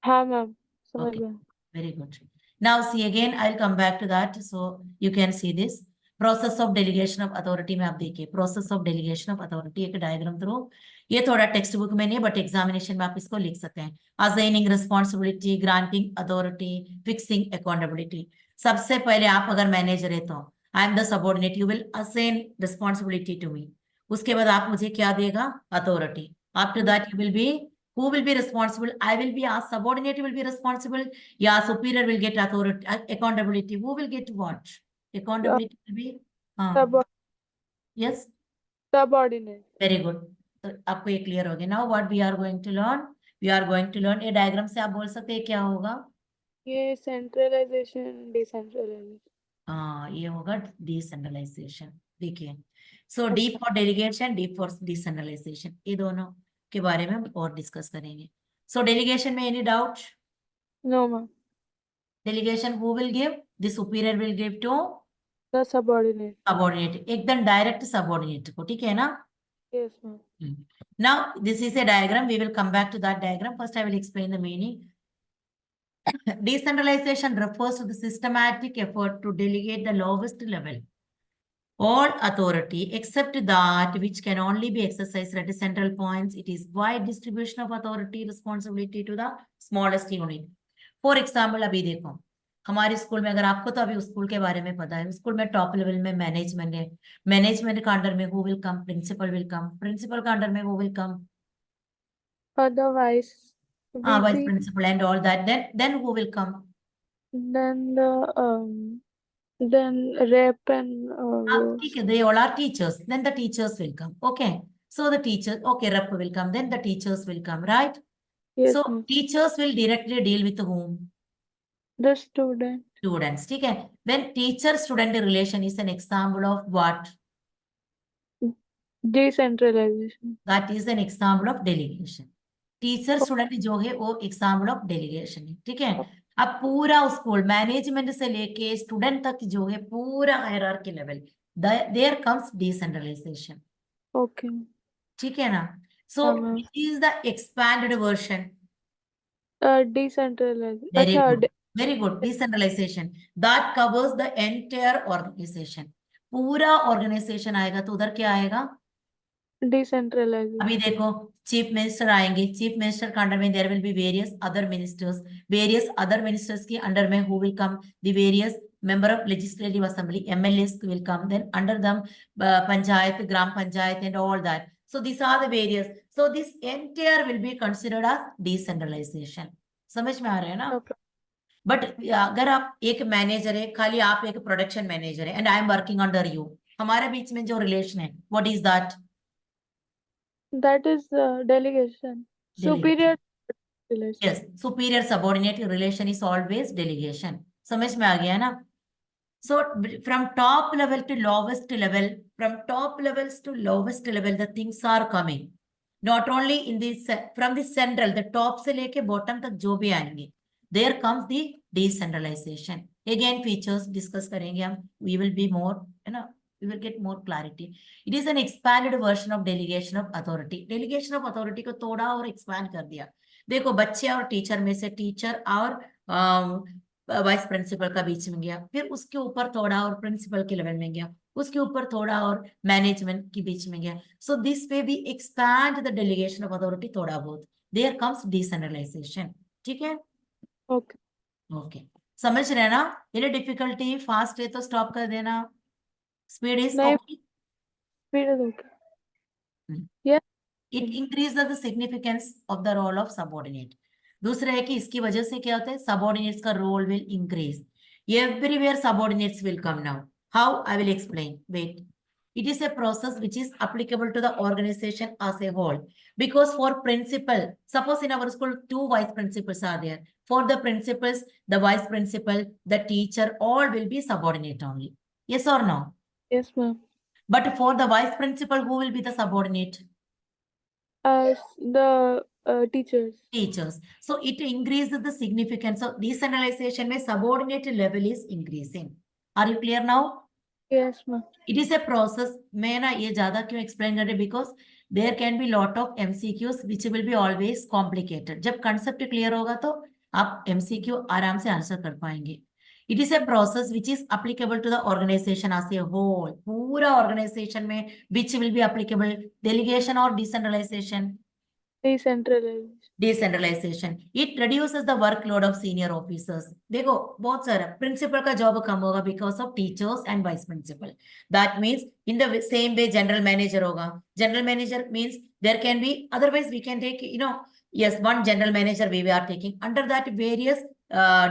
हाँ मैम, समझ Okay, गया. very good. Now see again, I'll come back to that so you can see this process of delegation of authority में आप देखिए process of delegation of authority एक डायग्राम थ्रू, ये थोड़ा टेक्स्ट बुक में नहीं बट एग्जामिनेशन में आप इसको लिख सकते हैं। assigning responsibility, granting authority, fixing accountability. सबसे पहले आप अगर मैनेजर है तो I am the subordinate, you will assign responsibility to me, उसके बाद आप मुझे क्या देगा, authority, after that you will be Who will be responsible? I will be asked. Subordinate will be responsible. Yeah, superior will get authority, accountability. Who will get what? Accountability will be. Sub Yes. subordinate. Very good. तो आपको ये clear हो गया. Now what we are going to learn? We are going to learn. ये diagram से आप बोल सकते हैं क्या होगा? ये centralization, decentralization. हाँ, ये होगा डिसेंट्रलाइजेशन. देखिए, so D for delegation, D for decentralisation, ये दोनों के बारे में हम और डिस्कस करेंगे. सो डेलीगेशन में any doubt? No, ma'am. Delegation who will give? The superior will give to The subordinate. subordinate. एकदम डायरेक्ट सबऑर्डिनेट को, ठीक है ना? Yes, ma'am. Now this is a diagram. We will come back to that diagram. First, I will explain the meaning. Decentralization refers to the systematic effort to delegate the lowest level all authority except that which can only be exercised at the central points. It is wide distribution of authority responsibility to the smallest unit. For example, अभी देखो हमारे school में, अगर आपको तो अभी school के बारे में पता है, स्कूल में टॉप लेवल में मैनेजमेंट है. मैनेजमेंट का अंडर में who will come? Principal will come. Principal का अंडर में who will come? Otherwise, vice VP, principal and all that. then who will come? then then rep and ठीक है, they all are teachers. Then the teachers will come. Okay. So the teacher, okay, rep will come. Then the teachers will come, right? yes, So ma'am. teachers will directly deal with whom? The student. Students. ठीक है. When teacher-student relation is an example of what? Decentralization. That is an example of delegation. Teacher-student जो है वो example of delegation है. ठीक है. अब पूरा स्कूल मैनेजमेंट से लेके स्टूडेंट तक जो है पूरा hierarchy level, there comes decentralisation. Okay. ठीक है ना? So this is the expanded version. Decentralization. Very अच्छा, good. Very good. Decentralization. That covers the entire organization. पूरा ऑर्गेनाइजेशन आएगा तो उधर क्या आएगा? decentralization. अभी देखो, चीफ मिनिस्टर आएंगे. चीफ मिनिस्टर के अंडर में there will be various other ministers. Various other ministers के अंडर में who will come? The various member of legislative assembly, MLAs will come. Then under them panchayat, gram panchayat and all that. So these are the various. So this entire will be considered as decentralization. समझ में आ रहा है ना? Okay. But अगर आप एक manager है, खाली आप एक प्रोडक्शन मैनेजर है and I am working under you, हमारे बीच में जो रिलेशन है, what is that? That is delegation. Superior relation. Yes, superior subordinate relation is always delegation. समझ में आ गया ना? So from top level to lowest level, from top levels to lowest level, the things are coming. Not only in this, from the central, the top से लेके bottom तक जो भी आएंगे, there comes the decentralization. Again, features discuss करेंगे हम. We will be more, है ना? We will get more clarity. It is an expanded version of delegation of authority. Delegation of authority को थोड़ा और expand कर दिया. देखो, बच्चे और टीचर में से टीचर और वाइस प्रिंसिपल का बीच में गया, फिर उसके ऊपर थोड़ा और प्रिंसिपल के लेवल में गया, उसके ऊपर थोड़ा और मैनेजमेंट के बीच में गया. So this way we expand the delegation of authority थोड़ा बहुत. There comes decentralisation. ठीक है. Okay. ओके, समझ रहे ना? ये डिफिकल्टी फास्ट है तो स्टॉप कर देना. स्पीड इज नहीं, okay. speed is okay. Yeah. It increase the significance of the role of subordinate. दूसरा है कि इसकी वजह से क्या होता है? सबऑर्डिनेट्स का role will increase. Everywhere subordinates will come. Now how? I will explain. Wait. It is a process which is applicable to the organization as a whole. Because for principal, suppose in our school, 2 vice principals are there. For the principals, the vice principal, the teacher, all will be subordinate only. Yes or no? Yes, ma'am. But for the vice principal, who will be the subordinate? As the teachers. Teachers. So it increases the significance of decentralization where subordinate level is increasing. Are you clear now? Yes, ma'am. It is a process. मैं ना ये ज्यादा क्यों explain कर रही? Because there can be lot of MCQs which will be always complicated. जब concept clear होगा तो आप MCQ आराम से आंसर कर पाएंगे. It is a process which is applicable to the organisation as a whole. पूरा ऑर्गेनाइजेशन में which will be applicable delegation और decentralisation? Decentralization. Decentralisation. It reduces the workload of senior officers. देखो, बहुत सारा प्रिंसिपल का job कम होगा because of teachers and vice principal. That means in the same way general manager होगा. General manager means there can be, otherwise we can take Yes, one general manager we are taking. Under that, various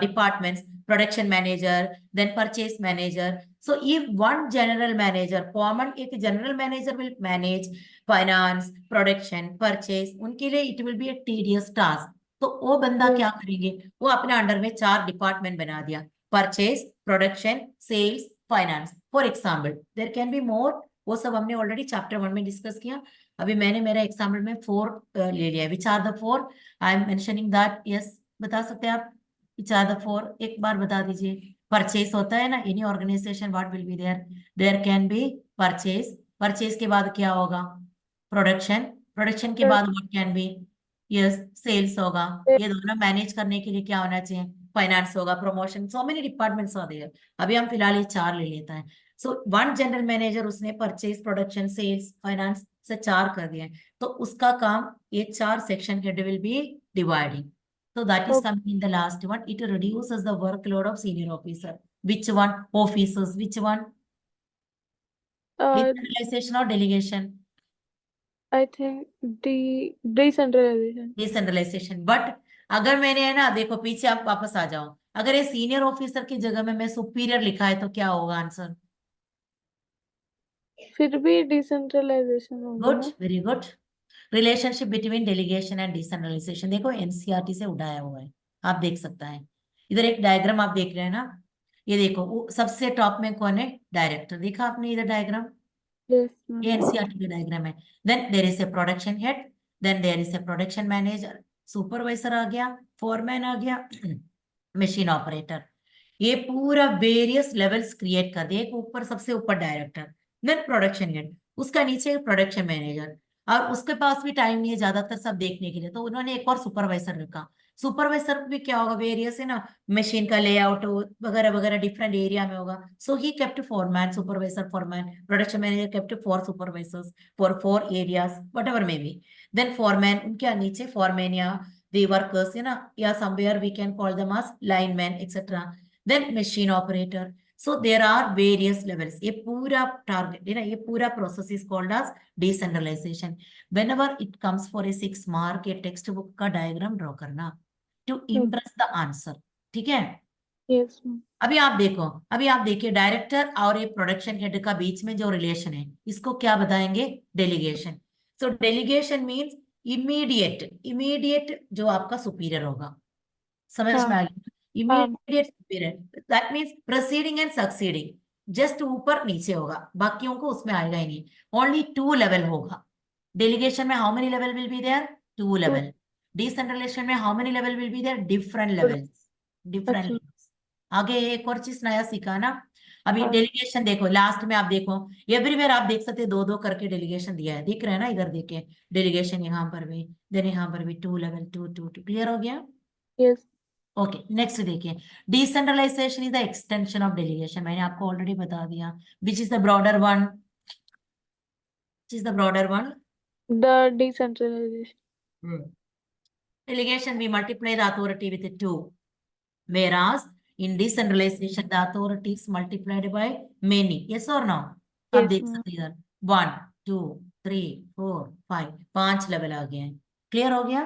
departments, production manager, then purchase manager. So if one general manager, common एक general manager will manage finance, production, purchase, उनके लिए it will be a tedious task. तो वो बंदा Yes. क्या करेंगे, वो अपने अंडर में 4 डिपार्टमेंट बना दिया, purchase, production, sales, finance. For example there can be more, वो सब हमने ऑलरेडी चैप्टर 1 में डिस्कस किया. अभी मैंने मेरा एग्जाम्पल में 4 ले लिया. Which are the 4? I am mentioning that. Yes, बता सकते हैं आप? Which are the 4? एक बार बता दीजिए. परचेस होता है ना, any organisation what will be there? There can be purchase. Purchase के बाद क्या होगा? प्रोडक्शन. प्रोडक्शन के बाद what can be? Yes, sales होगा. ये दोनों मैनेज करने के लिए क्या होना चाहिए? फाइनेंस होगा, promotion. So many departments are there. अभी हम फिलहाल ये 4 ले लेता है. सो वन जनरल मैनेजर, उसने परचेज, प्रोडक्शन, सेल्स, फाइनेंस से 4 कर दिए. तो उसका काम ये 4 section head will be dividing. So that is Okay. coming in the last one. It reduces the workload of senior officer. Which one? Officers. Which one? Uh, Decentralization or delegation? I think decentralization. Decentralisation. But अगर मैंने, है ना, देखो पीछे आप वापस आ जाओ, अगर ये सीनियर ऑफिसर की जगह में मैं सुपीरियर लिखा है तो क्या होगा आंसर? फिर भी डिसेंट्रलाइजेशन होगी गुड, ना? Very good. Relationship between delegation and decentralisation, देखो एनसीईआरटी से उठाया हुआ है, आप देख सकता है. इधर एक डायग्राम आप देख रहे हैं ना, ये देखो सबसे टॉप में कौन है? डायरेक्टर. देखा आपने इधर डायग्राम? Yes, ये ma'am. एनसीईआरटी का डायग्राम है. Then there is a production head, then there is a production manager, supervisor आ गया, फोरमैन आ गया, मशीन ऑपरेटर. ये पूरा वेरियस लेवल्स क्रिएट कर दिए. एक ऊपर, सबसे ऊपर डायरेक्टर, देन प्रोडक्शन हेड, उसका नीचे प्रोडक्शन मैनेजर. और उसके पास भी टाइम नहीं है ज्यादातर सब देखने के लिए, तो उन्होंने एक और सुपरवाइजर रखा. सुपरवाइजर भी क्या होगा? वेरियस, है ना, मशीन का लेआउट वगैरह वगैरह डिफरेंट एरिया में होगा. So he kept foreman, supervisor, foreman, production manager kept 4 supervisors for 4 areas, whatever may be. Then foreman, उनके नीचे फोरमैन या the workers, है ना, या somewhere we can call them as linemen, etc. Then machine operator. So there are various levels. ये पूरा target, है ना, ये पूरा process is called as decentralization. Whenever it comes for a 6 mark, ये text book का diagram draw करना to Okay. impress the answer. ठीक है? Yes, ma'am. अभी आप देखो, अभी आप देखिए, डायरेक्टर और ये प्रोडक्शन हेड का बीच में जो रिलेशन है, इसको क्या बताएंगे? डेलीगेशन. सो डेलीगेशन मीन्स इमीडिएट, इमीडिएट जो आपका सुपीरियर होगा. समझ हाँ. में आ गया? हाँ. Immediate superior, that means proceeding and succeeding. Just ऊपर नीचे होगा, बाकियों को उसमें आएगा ही नहीं. ओनली 2 लेवल होगा. डेलीगेशन में how many level will be there? 2 Two. Level. Decentralisation में how many level will be there? Different levels, different. अच्छा. आगे एक और चीज नया सीखा ना. अभी हाँ. डेलीगेशन देखो, लास्ट में आप देखो, एवरीवेयर आप देख सकते हैं 2-2 करके डेलीगेशन दिया है, दिख रहा है ना, इधर देखिए डेलीगेशन यहाँ पर भी, देन यहाँ पर भी 2 लेवल, 2 क्लियर हो गया? Yes. ओके, नेक्स्ट देखिए. Decentralization is the extension of delegation. मैंने आपको ऑलरेडी बता दिया. Which is the broader one? Which is the broader one? The decentralization. Delegation, we multiply the authority with 2. Whereas in decentralization, the authority is multiplied by many. Yes or no? आप Yes, देख ma'am. सकते हैं इधर 1 2 3 4 5, 5 level आ गए हैं. Clear हो गया?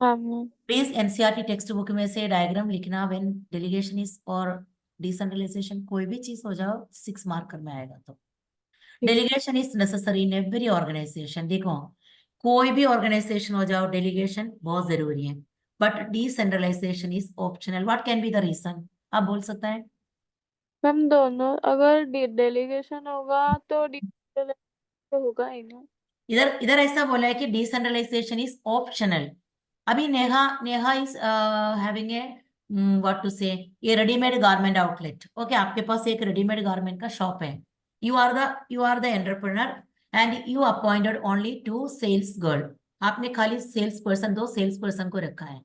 हाँ, ma'am. Please NCERT text book में से डायग्राम लिखना व्हेन डेलीगेशन इज और डिसेंट्रलाइजेशन, कोई भी चीज हो जाओ 6 मार्कर में आएगा. तो ठीक. Delegation is necessary in every organization. देखो, कोई भी ऑर्गेनाइजेशन हो जाओ, डेलीगेशन बहुत जरूरी है. But decentralisation is optional. What can be the reason? आप बोल सकते हैं. मैम दोनों, अगर डेलीगेशन होगा तो डिसेंट्रलाइजेशन होगा ही ना. इधर इधर ऐसा बोला है कि डिसेंट्रलाइजेशन इज ऑप्शनल. अभी Neha, Neha is having a what to say, ये रेडीमेड गारमेंट आउटलेट. ओके, आपके पास एक रेडीमेड गारमेंट का शॉप है. You are the entrepreneur and you appointed only 2 sales girl. आपने खाली सेल्स पर्सन, 2 सेल्स पर्सन को रखा है.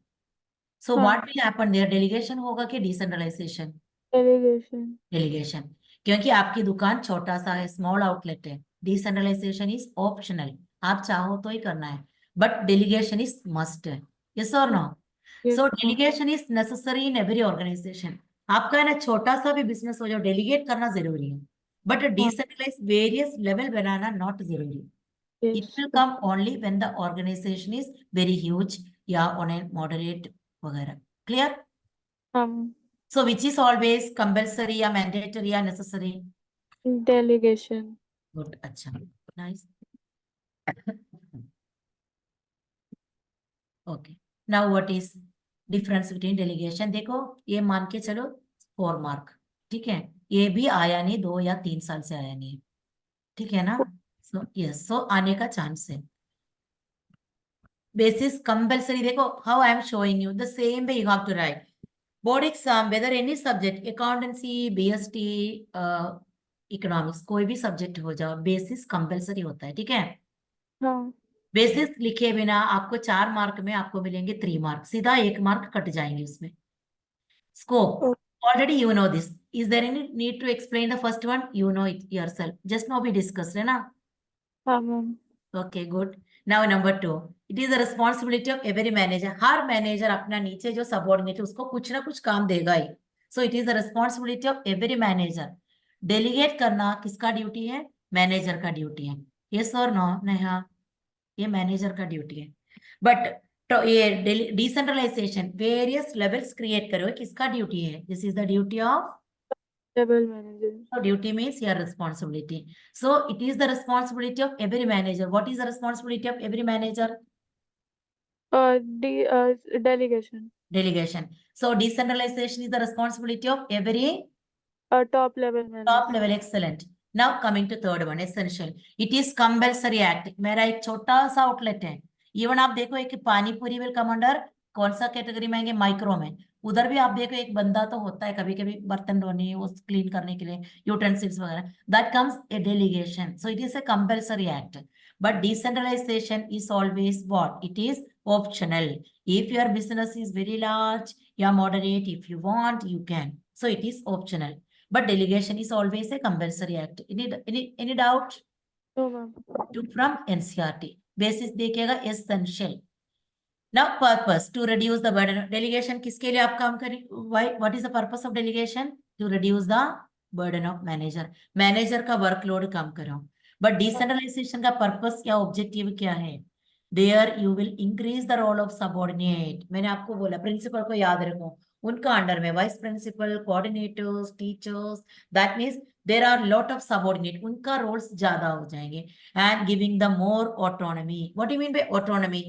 सो हाँ. What will happen there? Delegation होगा कि डिसेंट्रलाइजेशन? डेलीगेशन. डेलीगेशन. क्योंकि आपकी दुकान छोटा सा है, स्मॉल आउटलेट है. डिसेंट्रलाइजेशन इज ऑप्शनल, आप चाहो तो ही करना है. बट डेलीगेशन इज मस्ट है. यस और नो? यस, सो हाँ. Delegation is necessary in every organization. आपका, है ना, छोटा सा भी बिजनेस हो जाओ, डेलीगेट करना जरूरी है. बट हाँ. डिसेंट्रलाइज वेरियस लेवल बनाना नॉट जरूरी. It yes. will come only when the organization is very huge. या ऑन ए मॉडरेट वगैरह। Clear? Um, so which is always compulsory या मैंडेटरी या नेसेसरी? delegation. गुड, अच्छा, nice. Okay, now what is difference between delegation? देखो, ये मान के चलो 4 मार्क, ठीक है, ये भी आया नहीं, 2 या 3 साल से आया नहीं है, ठीक है ना? सो यस, सो आने का चांस है। बेसिस कंपल्सरी, देखो how I am showing you the same way you have to write board exam whether any subject, accountancy, BST, economics, कोई भी सब्जेक्ट हो जाओ, बेसिस कंपल्सरी होता है, ठीक है? हाँ, बेसिस लिखे बिना आपको 4 मार्क में आपको मिलेंगे 3 मार्क, सीधा 1 मार्क कट जाएंगे उसमें। ओ, Scope. Already you know this. Is there any need to explain the first one? You know it yourself. Just now we discussed, है ना? हाँ ma'am. Okay, good. Now number 2. It is the responsibility of every manager. Her manager अपना नीचे जो subordinate है उसको कुछ ना कुछ काम देगा ही. So it is the responsibility of every manager. Delegate करना किसका ड्यूटी है? मैनेजर का ड्यूटी है. Yes or no? नेहा, ये मैनेजर का ड्यूटी है. बट तो ये डिसेंट्रलाइजेशन वेरियस लेवल्स क्रिएट करो, किसका ड्यूटी है? This is the duty of, Level manager. duty means your responsibility. So it is the responsibility of every manager. What is the responsibility of every manager? Delegation. Delegation. So decentralization is the responsibility of every Top level top manager. level. Excellent. Now coming to third one, essential. It is compulsory act. मेरा एक छोटा सा outlet है, even आप देखो एक पानी पूरी विल कम अंडर कौन सा कैटेगरी में आएंगे? माइक्रो में। उधर भी आप देखो एक बंदा तो होता है कभी कभी बर्तन धोने, वो क्लीन करने के लिए, यूटेंसिल्स वगैरह, that comes a delegation, so it is a compulsory act. But decentralisation is always what? It is optional. If your business is very large या moderate, if you want you can, so it is optional. But delegation is always a compulsory act. Any doubt? No ma'am. To from NCRT. Basis देखिएगा essential. Now purpose to reduce the burden. Delegation किसके लिए आप काम करें? Why? What is the purpose of delegation? To reduce the burden of manager. Manager का workload कम करो. But decentralization का purpose या objective क्या है? There you will increase the role of subordinate. मैंने आपको बोला प्रिंसिपल को याद रखो, उनका अंडर में vice principal, coordinators, teachers, that means there are lot of subordinate, उनका रोल्स ज्यादा हो जाएंगे. And giving the more autonomy. What you mean by autonomy?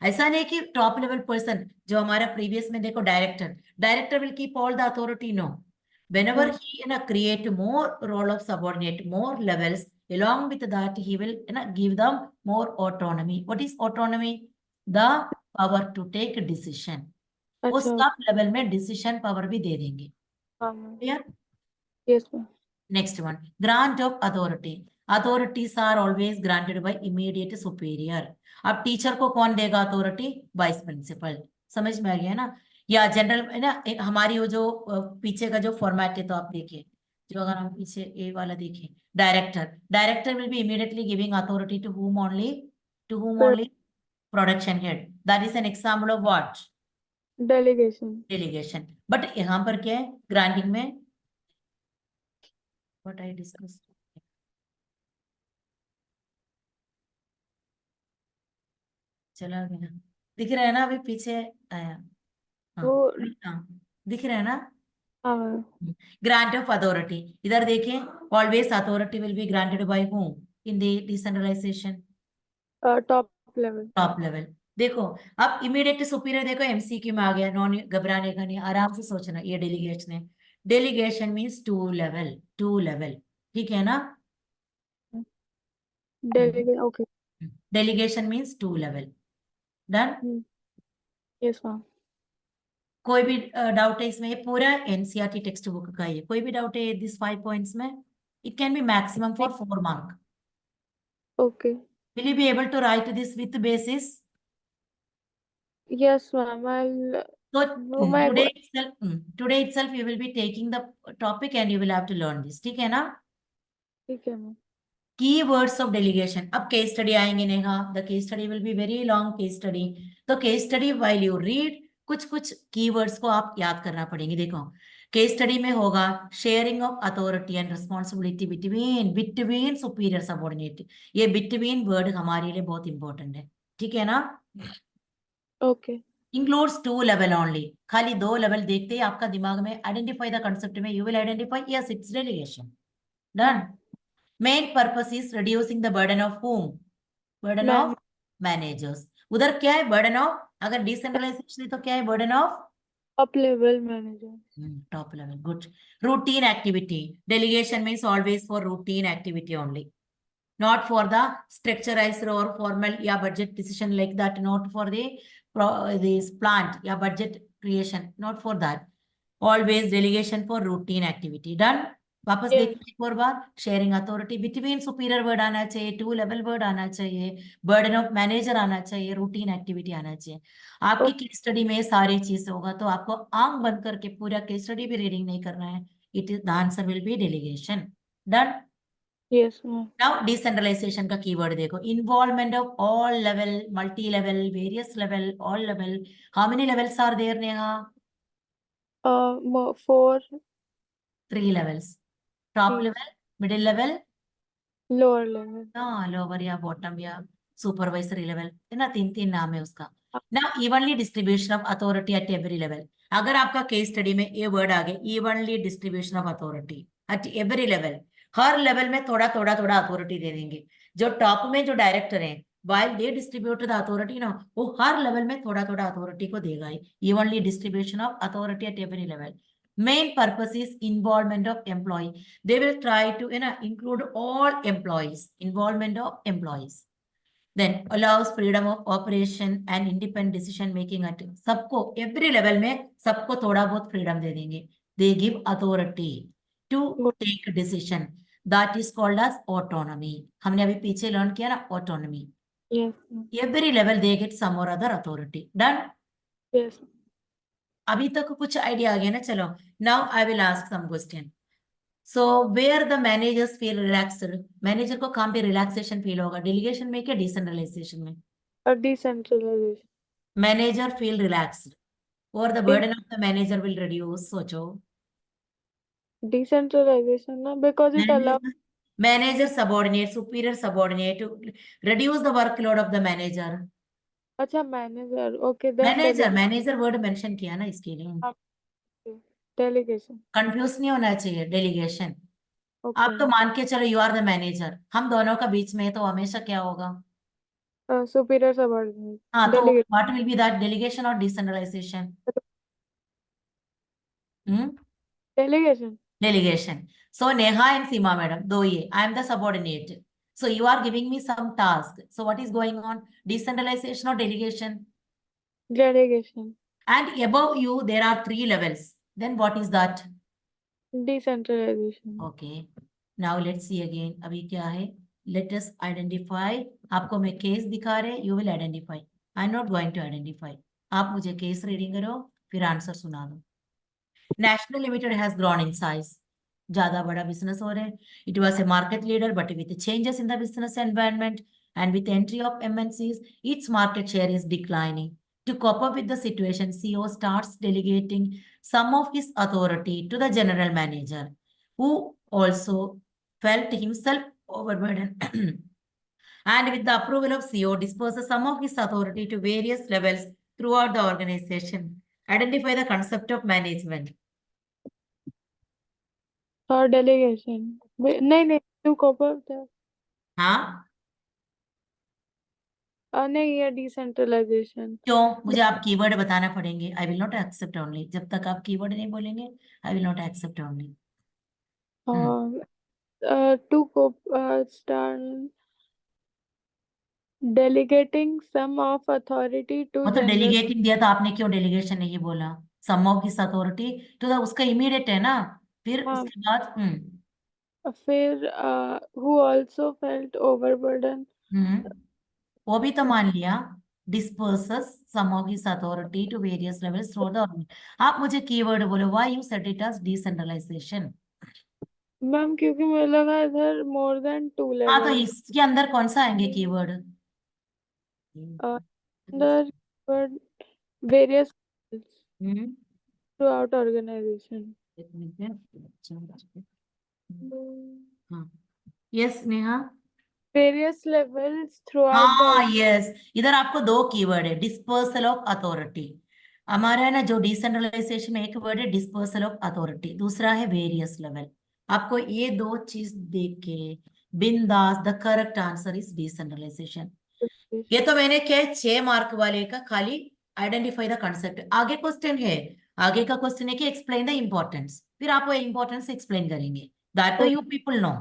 ऐसा नहीं कि टॉप लेवल पर्सन, जो हमारा प्रीवियस में देखो director, director will keep all the authority, no. Whenever Hmm. he create more role of subordinate, more levels, along with that he will give them more autonomy. What is autonomy? The power to take decision. वो अच्छा। Sub level में decision power भी दे देंगे. हाँ ma'am. Clear? Yes ma'am. Next one, grant of authority. Authorities are always granted by immediate superior. अब teacher को कौन देगा अथॉरिटी? Vice principal. समझ में आ गया ना? या जनरल है ना, हमारी वो जो पीछे का जो फॉर्मेट है, तो आप देखिए, जो अगर हम पीछे ए वाला देखें, director, director will be immediately giving authority to whom only? To whom only? Production head. That is an example of what? Delegation. Delegation. But यहाँ पर क्या है ग्रांटिंग में? What I discussed. चला गया, दिख रहा है ना? अभी पीछे आया, हाँ, वो हाँ, दिख रहा है ना? हाँ मैम। ग्रांट ऑफ अथॉरिटी, इधर देखें, always authority will be granted by whom in the decentralization? Top level. Top level. देखो, अब इमीडिएट सुपीरियर देखो एमसीक्यू में आ गया, नॉन घबराने का नहीं, आराम से सोचना. ये डेलीगेशन है. Delegation means two level, two level, ठीक है ना? Delegate. Okay. Delegation means two level. Done? Hmm. Yes ma'am. कोई भी डाउट है इसमें? ये पूरा एनसीईआरटी टेक्स्ट बुक का ही है. कोई भी डाउट है दिस 5 points में? It can be maximum for 4 mark. Okay. Will you be able to write this with basis? Yes ma'am. I'll. So वो मैं today itself you will be taking the topic and you will have to learn this. ठीक है ना? ठीक है ma'am. Key words of delegation. अब case study आएंगे Neha, the case study will be very long case study. तो case study while you read, कुछ कुछ कीवर्ड्स को आप याद करना पड़ेंगे. देखो, केस स्टडी में होगा sharing of authority and responsibility between between superior subordinate. ये बिटवीन वर्ड हमारे लिए बहुत इंपॉर्टेंट है, ठीक है ना? Okay. Includes two level only, खाली दो लेवल देखते ही आपका दिमाग में आइडेंटिफाई द कंसेप्ट में you will identify yes it's delegation. Done. Main purpose is reducing the burden of home, burden Man of managers. उधर क्या है बर्डन ऑफ, अगर डिसेंट्रलाइजेशन है तो क्या है burden of up level manager. top level, good. Routine activity, delegation means always for routine activity only, not for the structurized or formal या budget decision like that, not for the this plant या budget creation, not for that. Always delegation for routine activity. Done. वापस Yes. देखिए एक और बार, sharing authority between superior word आना चाहिए, two level word आना चाहिए, बर्डन ऑफ मैनेजर आना चाहिए, रूटीन एक्टिविटी आना चाहिए। आपकी Okay. केस स्टडी में सारी चीज होगा तो आपको आंख बंद करके पूरा केस स्टडी भी रीडिंग नहीं करना है। It is the answer will be delegation. Done. Yes, ma'am. Now decentralization का कीवर्ड देखो, involvement of all level, multi level, various level, all level. How many levels are there Neha? 4 3 levels. Top is level, middle level, lower level. हाँ lower या bottom या supervisory level है ना, तीन तीन नाम है उसका। ना evenly distribution of authority at every level. अगर आपका केस स्टडी में ये वर्ड आ गए, evenly distribution of authority at every level, her level में थोड़ा थोड़ा थोड़ा अथॉरिटी दे देंगे। जो टॉप में जो डायरेक्टर हैं, while they distribute the authority ना, वो हर लेवल में थोड़ा थोड़ा अथॉरिटी को देगा ही। Evenly distribution of authority at every level. Main purpose is involvement of employ, they will try to include all employees, involvement of employees, then allows freedom of operation and independent decision making at सबको every level में सबको थोड़ा बहुत freedom दे देंगे। they give authority to Good. take decision, that is called as autonomy। हमने अभी पीछे learn किया ना autonomy। Yes, ma'am. every level they get some or other authority। done। Yes. अभी तक कुछ आइडिया आ गया ना, चलो now I will ask some question. So where the managers feel relaxed, manager को काम पे रिलैक्सेशन फील होगा, डेलीगेशन में क्या डिसेंट्रलाइजेशन में? A decentralization. Manager feel relaxed और the De- burden of the manager will reduce, सोचो। Decentralization, na, because it allows. Manager, manager subordinate, superior subordinate, reduce the workload of the manager. अच्छा, manager. Okay, then manager, delegate. Manager word mention किया ना इसके लिए, Delegation. Confuse नहीं होना चाहिए, delegation. आप तो Okay. मान के चलो यू आर द मैनेजर, हम दोनों का बीच में है तो हमेशा क्या होगा? Superior subordinate. हाँ तो Delegate. What will B that, delegation और decentralisation? Hmm, Delegation. delegation. So Neha and Seema madam, though ye, I am the subordinate. So you are giving me some task. So what is going on? Decentralization or delegation? Delegation. And above you, there are 3 levels. Then what is that? Decentralization. Okay. Now let's see again. अभी क्या है? Let us identify. आपको मैं case दिखा रहे, you will identify. I am not going to identify. आप मुझे case reading करो, फिर आंसर सुना दो। National Limited has grown in size. ज्यादा बड़ा बिजनेस हो रहे हैं। It was a market leader, but with changes in the business environment and with entry of MNCs, its market share is declining. To cope up with the situation, CEO starts delegating some of his authority to the general manager, who also felt himself overburdened. And with the approval of CEO, disperses some of his authority to various levels throughout the organization. Identify the concept of management. और delegation. नहीं नहीं, to cope up the. हाँ, नहीं, ये decentralization. क्यों? मुझे आप keyword बताना पड़ेंगे। I will not accept only, जब तक आप कीवर्ड नहीं बोलेंगे I will not accept only. To cope, stand delegating some of authority to मतलब general. डेलीगेटिंग दिया था आपने, क्यों डेलीगेशन नहीं बोला? सम ऑफ हिज अथॉरिटी, तो उसका इमीडिएट है ना, फिर हाँ, उसके बाद फिर who also felt overburdened. वो भी तो मान लिया। Disperses some of his authority to various levels through the, आप मुझे कीवर्ड बोलो, why you said it as decentralization? Ma'am, क्योंकि मुझे लगा इधर more than 2 हाँ तो levels. इसके अंदर कौन सा आएंगे कीवर्ड? Under various levels हम्म, throughout organization. एक मिनट है। अच्छा, हाँ, yes Neha. various levels throughout the हाँ यस, इधर आपको दो कीवर्ड है, डिस्पर्सल ऑफ अथॉरिटी। हमारा है ना जो डिसेंट्रलाइजेशन में एक वर्ड है डिस्पर्सल ऑफ अथॉरिटी, दूसरा है वेरियस लेवल। आपको ये दो चीज देख के बिंदास, the correct answer is decentralization. ये organization. तो मैंने क्या है 6 मार्क वाले का खाली आइडेंटिफाई द कंसेप्ट। आगे क्वेश्चन है, आगे का क्वेश्चन है कि एक्सप्लेन द इंपॉर्टेंस, फिर आप वो इंपॉर्टेंस एक्सप्लेन करेंगे, दैट तो oh, you people know.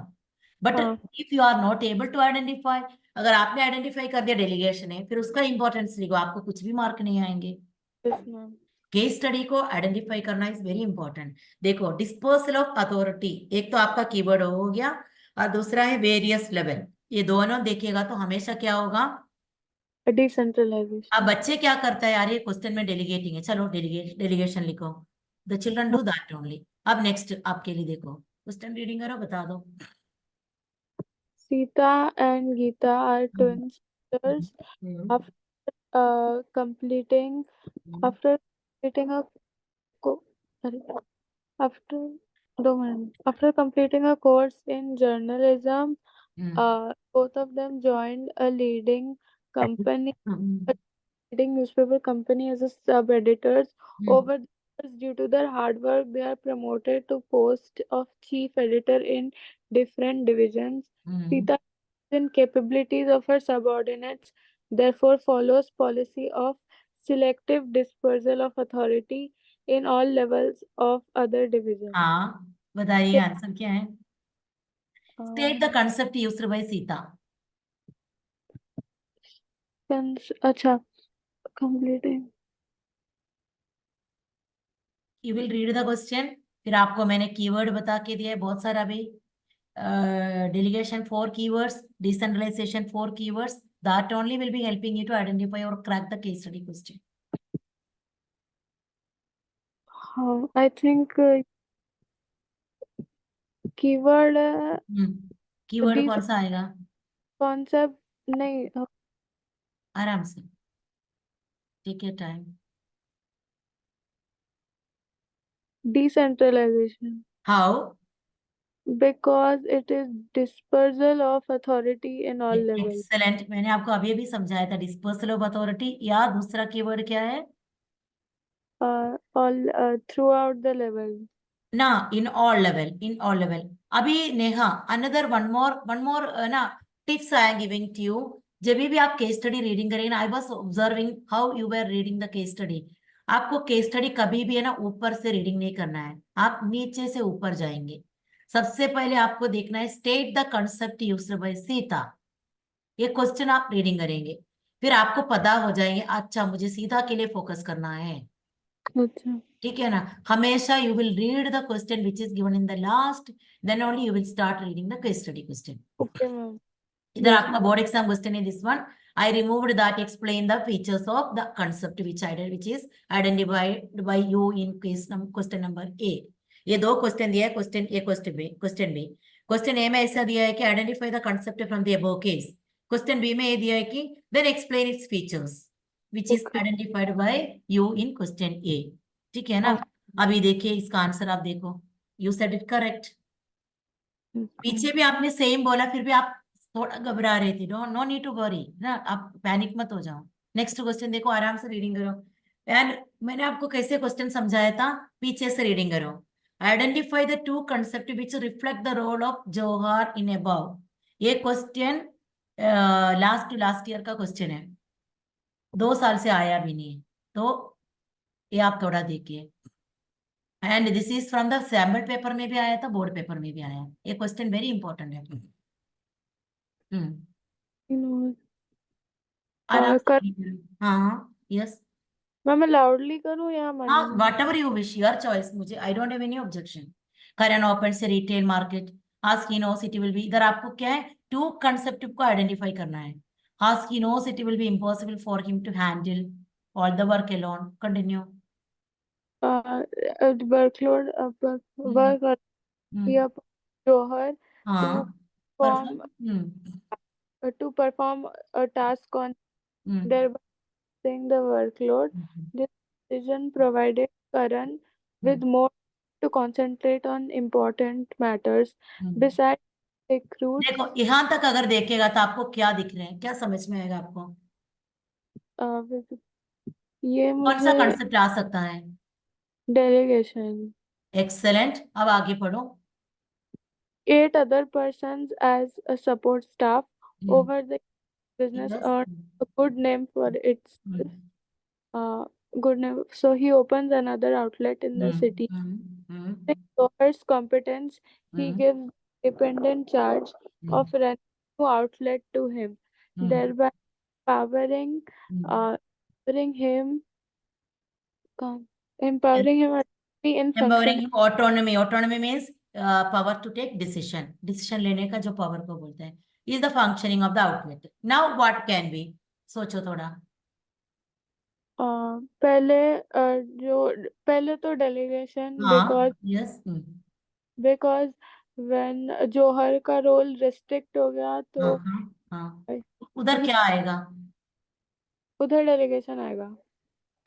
But हाँ, if you are not able to identify, अगर आपने आइडेंटिफाई कर दिया डेलीगेशन है, फिर उसका इंपॉर्टेंस लिखो, आपको कुछ भी मार्क नहीं आएंगे। yes ma'am. केस स्टडी को आइडेंटिफाई करना इज वेरी इंपॉर्टेंट। देखो डिस्पर्सल ऑफ अथॉरिटी एक तो आपका कीवर्ड हो गया, और दूसरा है वेरियस लेवल। ये दोनों देखिएगा तो हमेशा क्या होगा। अब Decentralization. बच्चे क्या करता है यार, ये क्वेश्चन में डेलीगेटिंग है, चलो डेलीगेशन लिखो, the children do that only. अब नेक्स्ट आपके लिए देखो, क्वेश्चन रीडिंग करो, बता दो। Sita and Geeta are hmm, twin sisters. Hmm, After completing hmm, after completing a co- sorry, after after completing a course in journalism, hmm, both of them joined a company hmm, leading newspaper company as a sub-editors. Hmm, Over the years, due to their hard work, they are promoted to post of chief editor in different divisions. Hmm. Sita in capabilities of her subordinates, therefore follows policy of selective dispersal of authority in all levels of other divisions. हाँ बताइए answer क्या है। State the Um, concept used by Sita. अच्छा, completing. You will read the question, फिर आपको मैंने keyword बता के दिया है बहुत सारा भी। Delegation 4 keywords, decentralization 4 keywords, that only will be helping you to identify or crack the case study question. I think keyword keyword these कौन सा आएगा? concept नहीं आराम से, take your time. decentralization how? because it is dispersal of authority in all levels. Excellent, मैंने आपको अभी भी समझाया था, डिस्पर्सल ऑफ अथॉरिटी, या दूसरा कीवर्ड क्या है All throughout the level. ना, इन ऑल लेवल। अभी नेहा, अनदर वन मोर ना tips I am giving to you. जब भी आप केस स्टडी रीडिंग करेंगे ना, I was observing how you were reading the case study. आपको केस स्टडी कभी भी है ना ऊपर से रीडिंग नहीं करना है, आप नीचे से ऊपर जाएंगे। सबसे पहले आपको देखना है state the concept used by Sita, ये क्वेश्चन आप रीडिंग करेंगे, फिर आपको पता हो जाएंगे अच्छा मुझे सीता के लिए फोकस करना है। अच्छा, ठीक है ना, हमेशा you will read the question which is given in the last, then only you will start reading the case study question. okay ma'am. इधर Yes आपका ma'am. बोर्ड एग्जाम क्वेश्चन है this one. I removed that explain the features of the concept which is identified by you in question number A. ये दो question दिया है, question A question B. Question A में ऐसा दिया है कि identify the concept from the above case. Question B में ये दिया है कि then explain its features which is Okay. Identified by you in question A. ठीक है ना। Oh, अभी देखिए इसका आंसर आप देखो, you said it correct. yes ma'am. पीछे भी आपने सेम बोला, फिर भी आप थोड़ा घबरा रहे थे, no no need to worry ना, आप पैनिक मत हो जाओ। नेक्स्ट क्वेश्चन देखो, आराम से रीडिंग करो। एंड मैंने आपको कैसे क्वेश्चन समझाया था, पीछे से रीडिंग करो। Identify the two concept which reflect the role of Johar in above. ये question last to last year का क्वेश्चन है, 2 साल से आया भी नहीं है, तो ये आप थोड़ा देखिए। And this is from the sample paper में भी आया था, बोर्ड पेपर में भी आया है, ये क्वेश्चन वेरी इंपॉर्टेंट है। हम्म। You know, आराम से कर read करो। हाँ हाँ यस। मैं लाउडली करूँ या हाँ मन whatever you wish, your choice, मुझे I don't have any objection. Current open से रिटेल मार्केट, हास्की he knows it will be, इधर आपको क्या है टू कंसेप्ट को आइडेंटिफाई करना है। हास्की he knows it will be impossible for him to handle all the work alone. Continue. Workload hmm, work hmm, Johar to हाँ perform perform. a task on hmm, thereby reducing the workload. Hmm, This decision provided Karan with hmm, more to concentrate on important matters. Hmm, Besides recruits देखो यहाँ तक अगर देखेगा तो आपको क्या दिख रहे हैं, क्या समझ में आएगा आपको? with ये कौन सा मुझे कॉन्सेप्ट आ सकता है? delegation. एक्सेलेंट, अब आगे पढ़ो। 8 other persons as a support staff over the business yes. earned a good name for its uh, good name. So he opens another outlet in the city. With Zohar's competence, he gives dependent charge of running new outlet to him, thereby empowering, uh, empowering him, empowering him in function. Empowering autonomy, autonomy means power to take decision, decision लेने का जो power को बोलते हैं, is the functioning of the outlet. Now what can be, सोचो थोड़ा। पहले जो पहले तो डेलीगेशन हाँ, यस। बिकॉज व्हेन जौहर का रोल रिस्ट्रिक्ट हो गया हाँ तो हाँ हाँ, उधर क्या आएगा? उधर डेलीगेशन आएगा.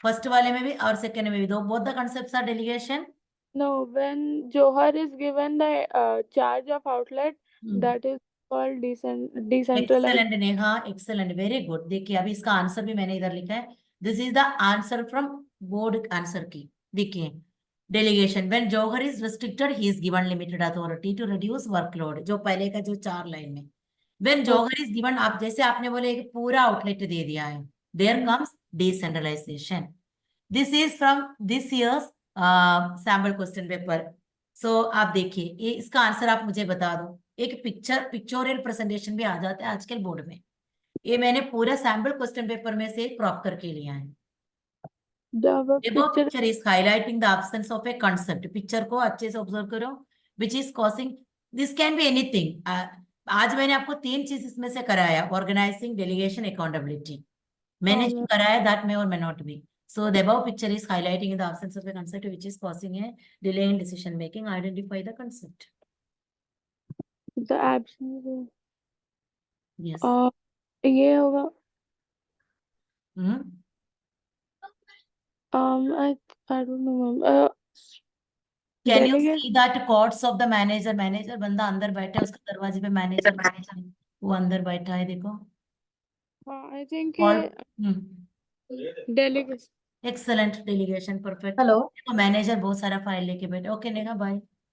फर्स्ट वाले में भी और सेकेंड में भी, दो both the concepts are delegation. No, when Johar is given the charge of outlet, that is called decentralized. Excellent Neha, excellent, very good. देखिए अभी इसका आंसर भी मैंने इधर लिखा है, this is the answer from board answer की। देखिए delegation, when Jauhar is restricted he is given limited authority to reduce workload, जो पहले का जो चार लाइन में। व्हेन जौहर इज गिवन, आप जैसे आपने बोले एक पूरा आउटलेट दे दिया है, there comes decentralisation. This is from this years sample question paper. So आप देखिए ये इसका आंसर आप मुझे बता दो। एक पिक्चोरियल प्रेजेंटेशन भी आ जाता है आजकल बोर्ड में। ये मैंने पूरा सैम्पल क्वेश्चन पेपर में से क्रॉप करके लिया है। The Above picture picture is highlighting the absence of a concept. Picture को अच्छे से ऑब्जर्व करो, which is causing, this can be anything. आज मैंने आपको तीन चीज इसमें से कराया, ऑर्गेनाइजिंग, डेलीगेशन, अकाउंटेबिलिटी। मैंने जो कराया दैट मे और may not be. So the above picture is highlighting in the absence of a concept which is causing a delay in decision making. Identify the concept. the absence. Yes. ये होगा. Hmm. I don't know. Can you Delegate. see that courts of the manager? Manager बंदा अंदर बैठा है, उसके दरवाजे पे manager, वो अंदर बैठा है, देखो। I think All. ये delegate. Excellent, delegation perfect. Hello. देखो मैनेजर बहुत सारा फाइल लेके बैठे। Okay Neha, bye.